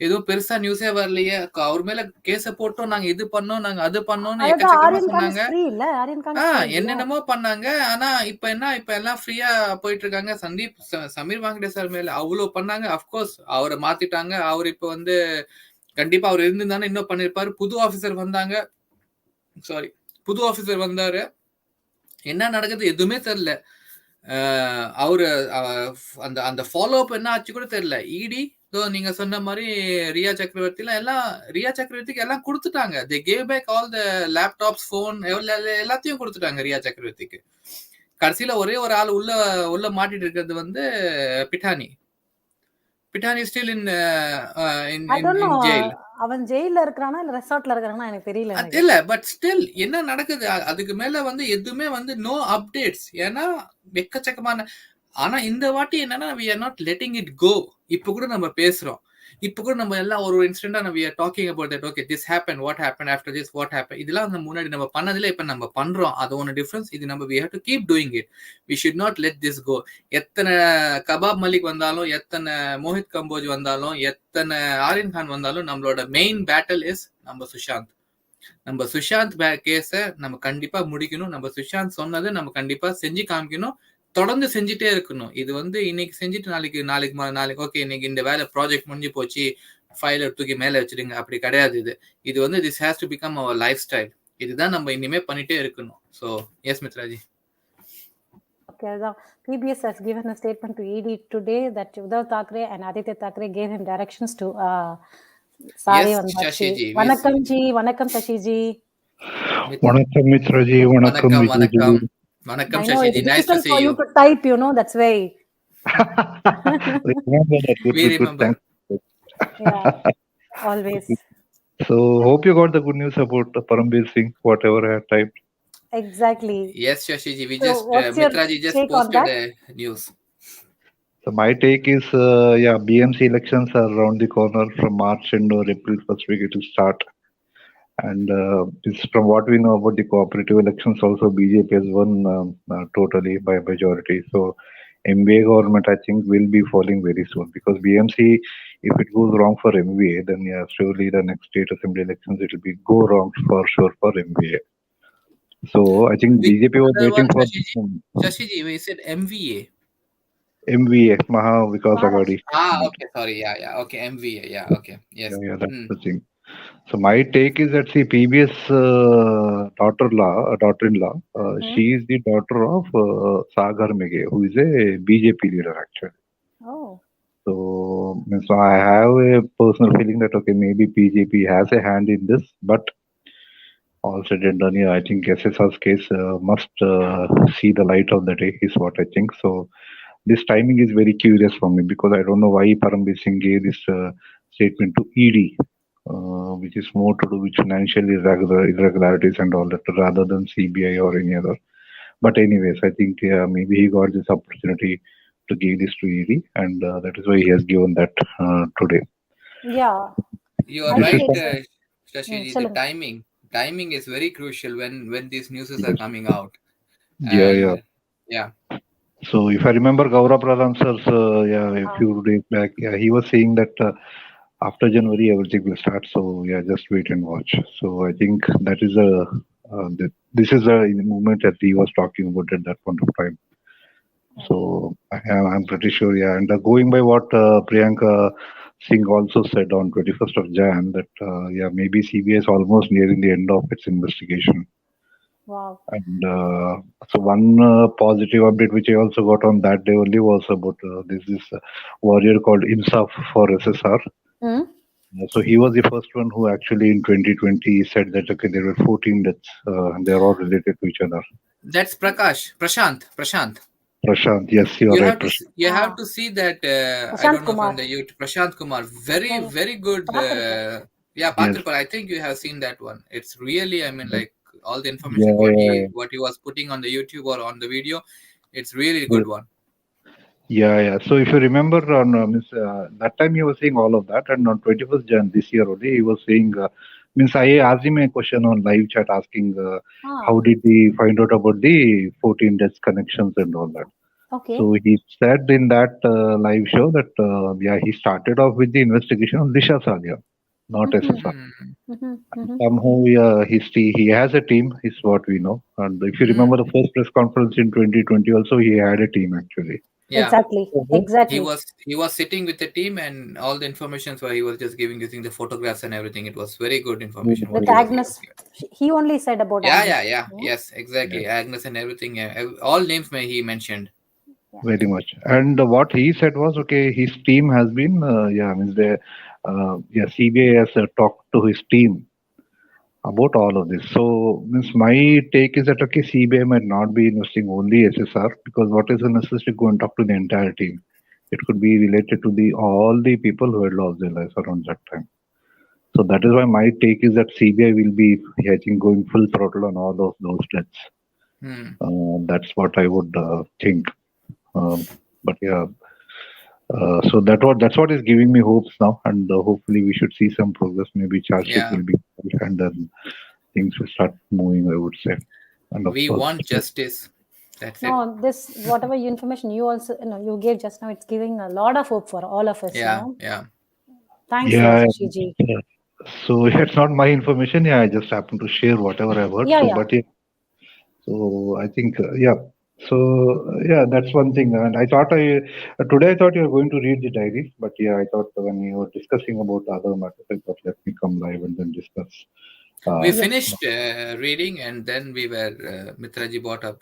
எதுவும் பெருசா நியூஸே வரலையே. அவர் மேல கேஸ போட்டோம், நாங்க இது பண்ணோம், நாங்க அது பண்ணோம்னு எக்கச்சக்கமா சொன்னாங்க, என்னென்னமோ பண்ணாங்க. ஆனா இப்ப எல்லாம் ஃப்ரீயா போயிட்டு இருக்காங்க. சமீர் வாங்கடே சார் மேல அவ்வளவு பண்ணாங்க. அப்கோர்ஸ் அவரை மாத்திட்டாங்க. அவர் இப்ப வந்து கண்டிப்பா அவர் இருந்திருந்தானே இன்னும் பண்ணிருப்பாரு. புது ஆபீசர் வந்தாரு. என்ன நடக்குது எதுவுமே தெரியல. அவரு அந்த ஃபாலோ அப் என்ன ஆச்சு கூட தெரியல. இடி நீங்க சொன்ன மாதிரி ரியா சக்கரவர்த்திக்கு எல்லாம் கொடுத்துட்டாங்க. they gave back all the laptops, phone, எல்லாத்தையும் கொடுத்துட்டாங்க ரியா சக்கரவர்த்திக்கு. கடைசியில ஒரே ஒரு ஆள் உள்ள மாட்டிட்டு இருக்கிறது வந்து பிட்டானி ஸ்டில் இன் ஜெயில். அவன் ஜெயில இருக்கானா இல்ல ரெசார்ட்ல இருக்கானா எனக்கு தெரியல. இல்ல, பட் ஸ்டில் என்ன நடக்குது அதுக்கு மேல வந்து எதுவுமே வந்து நோ அப்டேட்ஸ். ஏன்னா எக்கச்சக்கமான. ஆனா இந்த வாட்டி என்னன்னா we are not letting it go. இப்ப கூட நம்ம பேசுறோம், இப்ப கூட நம்ம எல்லாம் ஒரு இன்சிடென்டா we are talking about that. Okay, this happened, what happened after this, what happened. இதெல்லாம் அந்த முன்னாடி நம்ம பண்ணதில்லை, இப்ப நம்ம பண்றோம். அது ஒன்னு டிஃபரன்ஸ். இது நம்ம we have to keep doing it. We should not let this go. எத்தனை கபாப் மலிக் வந்தாலும், எத்தனை மோஹித் கம்போஜ் வந்தாலும், எத்தனை ஆரியன் கான் வந்தாலும், நம்மளோட மெயின் பேட்டில் இஸ் நம்ம சுஷாந்த் கேஸ நம்ம கண்டிப்பா முடிக்கணும். நம்ம சுஷாந்த் சொன்னது நம்ம கண்டிப்பா செஞ்சு காமிக்கணும், தொடர்ந்து செஞ்சுட்டே இருக்கணும். இது வந்து இன்னைக்கு செஞ்சுட்டு நாளைக்கு ஓகே இன்னைக்கு இந்த வேலை ப்ராஜெக்ட் முடிஞ்சு போச்சு, ஃபைல தூக்கி மேல வச்சிடுங்க, அப்படி கிடையாது. இது வந்து this has to become our life style. இதுதான் நம்ம இனிமே பண்ணிட்டே இருக்கணும். So S மித்ராஜி. Okay, the PBS has given a statement to ED today that Uddhav Thackeray and Aditya Thackeray gave him directions to Sare Yes, Vandachi. Shashiji. Vanakkam ji, vanakkam Shashi ji. வணக்கம் மித்ராஜி, வணக்கம் வணக்கம் Vijay G. வணக்கம் வணக்கம் I know Shashiji. it's Nice to difficult see for you. you to type, that's why. Remember that. Good, We good, good. remember. Thanks. Yeah, always. So hope you got the good news about Parambir Singh, whatever I had typed. Exactly. Yes, Shashiji. We So just what's your Mitraji just take on posted that? a news. So my take is, BMC elections are around the corner. From March and or April first week it will start. And this, from what we know about the cooperative elections, also BJP has won totally by majority. So MVA government, I think, will be falling very soon, because BMC, if it goes wrong for MVA, then yeah, surely the next state assembly elections it will be go wrong for sure for MVA. So I think BJP was waiting for Shashiji, we said MVA. MVA, Maha Vikas Aghadi. Okay, sorry, yeah, okay, MVA, yeah, okay, yes. Yeah, that's the thing. So my take is that, see, PBS daughter-in-law, she is the daughter of Sagar Mege, who is a BJP leader actually. Oh. So I have a personal feeling that, okay, maybe BJP has a hand in this, but all said and done, I think SSR's case must see the light of the day, is what I think. So this timing is very curious for me, because I don't know why Parambir Singh gave this statement to ED, which is more to do with financial irregularities and all that, rather than CBI or any other. But anyways, I think maybe he got this opportunity to give this to ED, and that is why he has given that today. Yeah. You are right, Shashiji. The timing is very crucial when these news are coming out. Yeah. So if I remember Gaurav Pradhan sir's, a few days back, he was saying that after January everything will start. So just wait and watch. So I think that is this is the movement that he was talking about at that point of time. So I'm pretty sure, and going by what Priyanka Singh also said on 21st of Jan, that maybe CBI is almost nearing the end of its investigation. Wow. And so one positive update which I also got on that day only was about this warrior called Insaf for SSR. So he was the first one who actually in 2020 said that, okay, there were 14 deaths and they're all related to each other. That's Prashant. Prashant, yes, you're right. You have to see that, I don't know, from the YouTube, Prashant Kumar, very good. Patripal, I think you have seen that one. It's really, I mean, like, all the information what he was putting on the YouTube or on the video, it's really a good one. Yeah. So if you remember, on that time he was saying all of that, and on 21st Jan this year only he was saying, I asked him a question on live chat asking how did he find out about the 14 deaths connections and all that. Okay. So he said in that live show that he started off with the investigation on Disha Salia, not SSR. Somehow he has a team, is what we know. And if you remember the first press conference in 2020 also, he had a team actually. Yeah. Exactly. He was sitting with the team, and all the information where he was just using the photographs and everything. It was very good information. With Agnes, he only said about Agnes. Yeah. Yes, exactly. Yeah. Agnes and everything. All names he mentioned. Very much. And what he said was, okay, his team has been, CBI has talked to his team about all of this. So my take is that, okay, CBI might not be investigating only SSR, because what is necessary to go and talk to the entire team? It could be related to all the people who had lost their lives around that time. So that is why my take is that CBI will be, I think, going full throttle on all of those deaths. That's what I would think. So that's what is giving me hopes now, and hopefully we should see some progress. Maybe charge sheet will be, and then things will start moving, I would say. And we want justice. That's it. This whatever information you also you gave just now, it's giving a lot of hope for all of us. Yeah. Thanks, Shiji. So it's not my information. I just happen to share whatever I've heard. So I think So that's one thing. And I thought today I thought you were going to read the diary, but I thought when you were discussing about other matters, I thought let me come live and then discuss We Yes. finished reading, and then we were Mitraji brought up.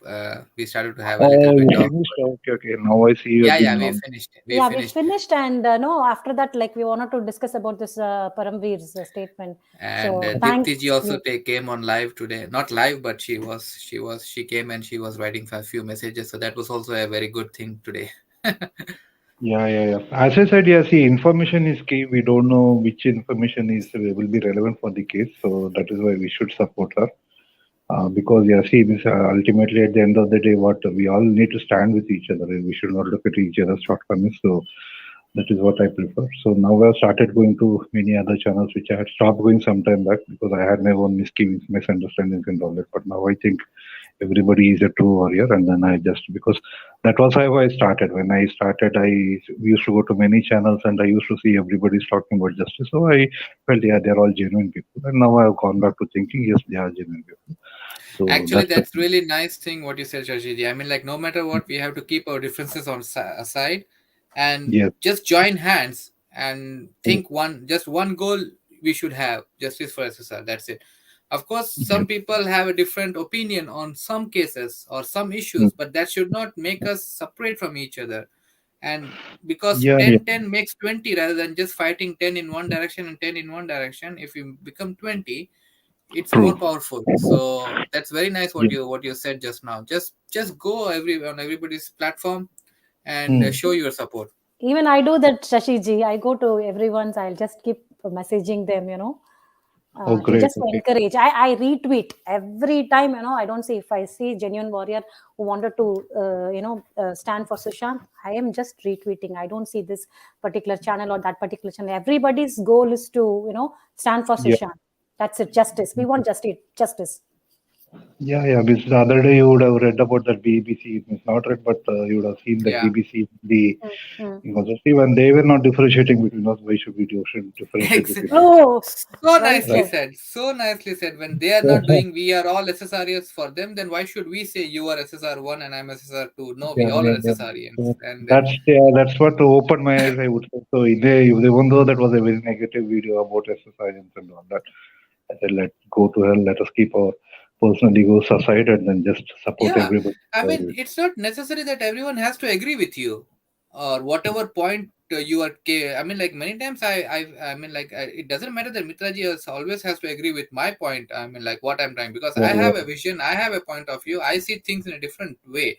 We started to have a little bit You of. finished? Okay. Now I see you have Yeah, been we on. finished. Yeah, we finished, and no, after that, like we wanted to discuss about this Paramveer's statement. And So Deepti ji thanks. also came on live today. Not live, but she came and she was writing a few messages. So that was also a very good thing today. Yeah. As I said, yeah, see, information is key. We don't know which information will be relevant for the case, so that is why we should support her. Because yeah, see, this, ultimately at the end of the day, what we all need to stand with each other. We should not look at each other's shortcomings. So that is what I prefer. So now I've started going to many other channels which I had stopped going some time back because I had my own misgivings, misunderstandings, and all that. But now I think everybody is a true warrior, and then I just, because that was how I started. When I started, we used to go to many channels and I used to see everybody's talking about justice. So I felt, yeah, they're all genuine people. And now I've gone back to thinking, yes, they are genuine people. So Actually, that's the really nice thing what you said, Shashiji. I mean, like no matter what, we have to keep our differences on aside and yes. just join hands and think just one goal we should have: justice for SSR. That's it. Of course, some people have a different opinion on some cases or some issues, but that should not make us separate from each other. And because Yeah. 10 makes 20, rather than just fighting 10 in one direction and 10 in one direction, if you become 20, it's more True. powerful. So that's very nice Yeah. what you said just now. Just go on everybody's platform and Hmm. show your support. Even I do that, Shashiji. I go to everyone's. I'll just keep messaging them. Oh, To great. just Okay. encourage. I retweet every time. I don't see, if I see genuine warrior who wanted to stand for Sushant, I am just retweeting. I don't see this particular channel or that particular channel. Everybody's goal is to stand for Yeah. Sushant. That's it. Justice. We want justice. Yeah. Because the other day you would have read about that BBC. It's not read, but you would have seen that Yeah. BBC. The Mm. see, when they were not differentiating between us, why should we differentiate between us? Oh, So well nicely said. said. So nicely said. When they are not doing, we are all SSRians for them, then why should we say you are SSR1 and I'm SSR2? No, we all are SSRians. So And that's what opened my eyes, I would say. So even though that was a very negative video about exercise and all that, I said, let go to hell. Let us keep our personal egos aside and then just support yeah, everybody. I mean, it's not necessary that everyone has to agree with you or whatever point you are. I mean, like many times I mean, like it doesn't matter that Mitraji always has to agree with my point. I mean, like what I'm trying, because I have a vision, I have a point of view, I see things in a different way.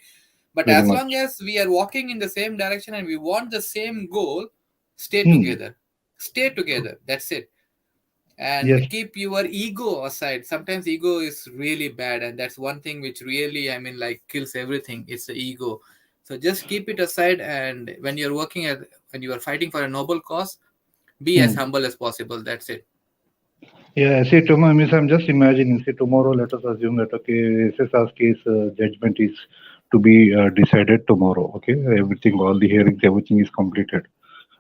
But Very as much. long as we are walking in the same direction and we want the same goal, stay Hmm. together. Stay together. That's it. Yes. And keep your ego aside. Sometimes ego is really bad, and that's one thing which really, I mean, like kills everything. It's the ego. So just keep it aside, and when you are fighting for a noble cause, be as Hmm. humble as possible. That's it. Yeah, see, tomorrow, miss, I'm just imagining, see, tomorrow, let us assume that, okay, SSR's case judgment is to be decided tomorrow, okay? Everything, all the hearings, everything is completed.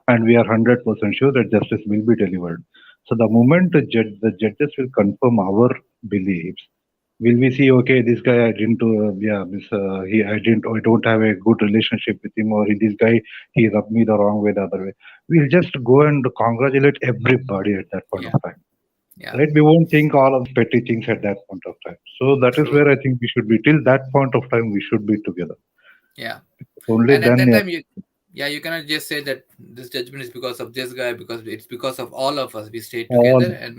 And we are 100% sure that justice will be delivered. So the moment the judges will confirm our beliefs, will we see, okay, this guy I didn't, I don't have a good relationship with him, or this guy, he rubbed me the wrong way, the other way. We'll just go and congratulate everybody at that point Yeah. of time. Yeah. Right? We won't think all of petty things at that point of time. So that is True. where I think we should be. Till that point of time, we should be together. Yeah. Only And at then, that yeah. time, you cannot just say that this judgment is because of this guy, because it's because of all of us. We stayed All, together, and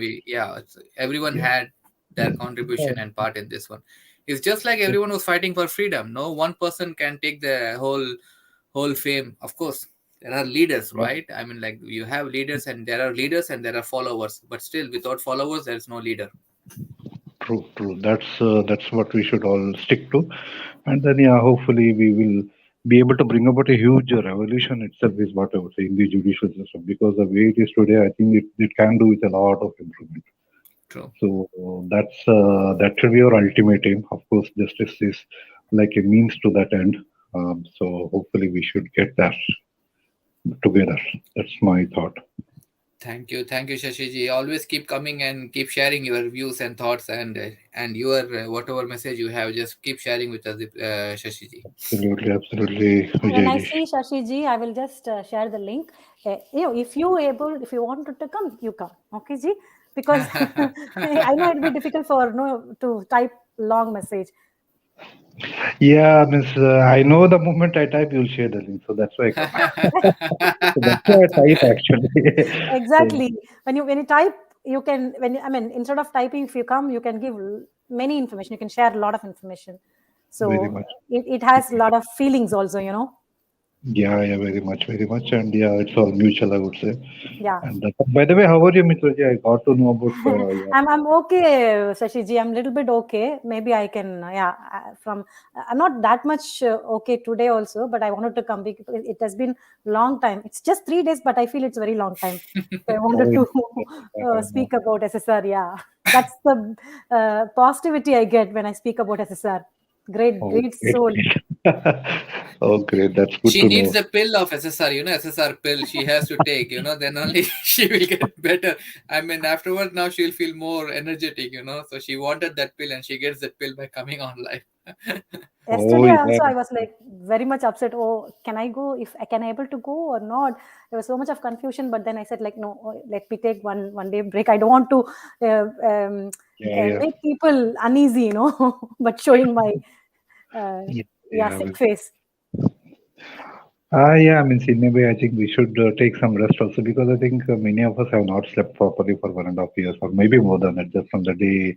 everyone yeah. had their contribution and part in this one. It's just like everyone was fighting for freedom. No one person can take the whole fame. Of course, there are leaders, right? I mean, like you have leaders, and there are leaders, and there are followers. But still, without followers, there is no leader. True. That's what we should all stick to, and then yeah, hopefully we will be able to bring about a huge revolution itself. Is what I would say in the judicial system, because the way it is today, I think it can do with a lot of improvement. True. So that should be our ultimate aim. Of course, justice is like a means to that end. So hopefully we should get that together. That's my thought. Thank you, Shashiji. Always keep coming and keep sharing your views and thoughts, and your whatever message you have. Just keep sharing with us, Shashiji. Absolutely, When I Vijayji. see Shashiji, I will just share the link. If you want to come, you come. Okay, ji. because I know it'll be difficult for to type long message. Yeah, Miss, I know the moment I type, you'll share the link. So that's why I come. So that's why I type actually. Exactly. When you type, you can, instead of typing, if you come, you can give many information. You can share a lot of information. Very So much. it has a lot of feelings also, Yeah, very much. And yeah, it's all mutual, I would say. Yeah. And by the way, how are you, Mitraji? I got to know about your... I'm okay, Shashiji. I'm a little bit okay. Maybe I can, I'm not that much okay today also, but I wanted to come because it has been long time. It's just 3 days, but I feel it's a very long time. So I wanted to speak about SSR. Yeah, that's the positivity I get when I speak about SSR. Great soul. Oh, great. That's good She to needs know. a pill of SSR, SSR pill she has to take, then only she will get better. I mean, afterward, now she'll feel more energetic, So she wanted that pill and she gets that pill by coming on live. Yesterday yeah. also I was like very much upset. Oh, can I go? If I can able to go or not? There was so much of confusion. But then I said like, no, let me take one day break. I don't want to make people uneasy, but showing my sick face. Yeah, I mean, in a way, I think we should take some rest also because I think many of us have not slept properly for 1.5 years or maybe more than that, just from the day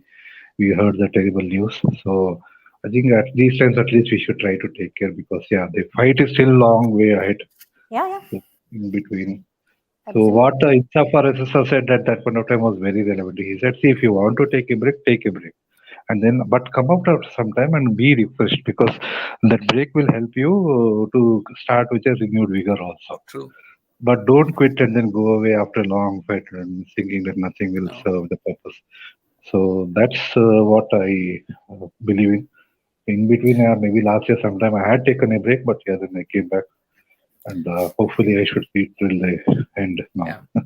we heard the terrible news. So I think at these times, at least we should try to take care because, yeah, the fight is still a long way ahead. Yeah. In between. Absolutely. So what Itza SSR said at that point of time was very relevant. He said, see, if you want to take a break, take a break. And then, but come out after some time and be refreshed because that break will help you to start with a renewed vigor also. True. But don't quit and then go away after a long fight and thinking that nothing will serve the purpose. So that's what I believe in. In between, maybe last year sometime I had taken a break, but yeah, then I came back. And hopefully I should see till the end now. Yeah.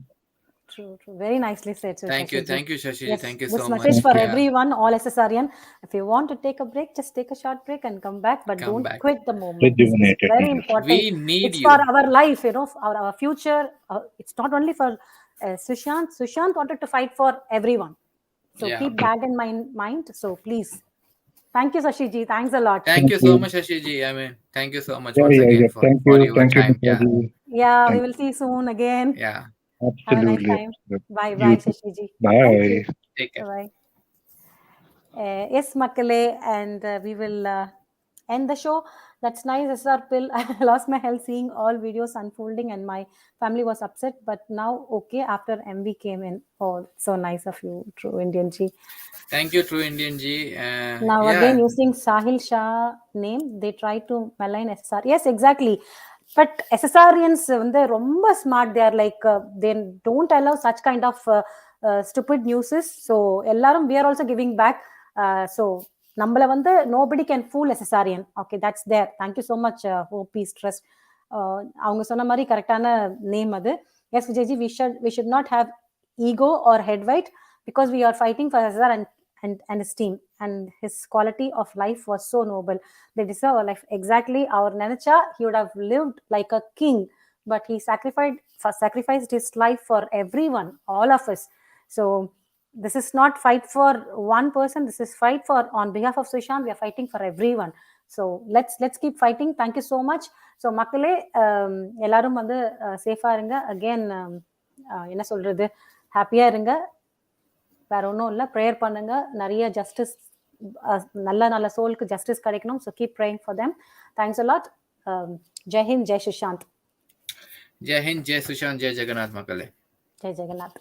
True. Very nicely said. Thank you, Shashi. Yes, thank you this so much. This message for everyone, all SSRian. If you want to take a break, just take a short break and come back, but don't quit the moment. It's very important. We need it's for our life, for our future. It's not only for Sushant. Sushant wanted to fight for everyone. So keep that in mind. So please. Thank you, Shashiji. Thanks a lot. Thank you so much, Shashiji. I mean, thank you so much once again for your time. Yeah, we will see you soon again. Yeah. Absolutely. Have a nice time. Bye, Shashiji. Bye. Take care. Bye. Yes, Makale, and we will end the show. That's nice, SR Pill. I lost my health seeing all videos unfolding and my family was upset, but now okay after MV came in. Oh, so nice of you, True Indian G. Thank you, True Indian G. Now again, using Sahil Shah name, they try to malign SSR. Yes, exactly. But SSRians, they're ரொம்ப smart. They are like, they don't allow such kind of stupid news. So, we are also giving back. So, nobody can fool SSRian. Okay, that's there. Thank you so much, Hope, Peace, Trust. அவங்க சொன்ன மாதிரி கரெக்டான name அது. Yes, Vijayji, we should not have ego or head weight because we are fighting for SSR and his team, and his quality of life was so noble. They deserve a life. Exactly, our Nanacha, he would have lived like a king, but he sacrificed his life for everyone, all of us. So this is not fight for one person, this is fight for, on behalf of Sushant, we are fighting for everyone. So let's keep fighting. Thank you so much. So மக்களே எல்லாரும் வந்து சேஃபா இருங்க. Again என்ன சொல்றது, ஹாப்பியா இருங்க. வேற ஒன்றும் இல்லை, ப்ரேயர் பண்ணுங்க. நிறைய ஜஸ்டிஸ், நல்ல சோலுக்கு ஜஸ்டிஸ் கிடைக்கணும். So keep praying for them. Thanks a lot. Jai Hind, Jai Sushant. Jai Hind, Jai Sushant, Jai Jagannath மக்களே. ஜெய் ஜெகநாத்.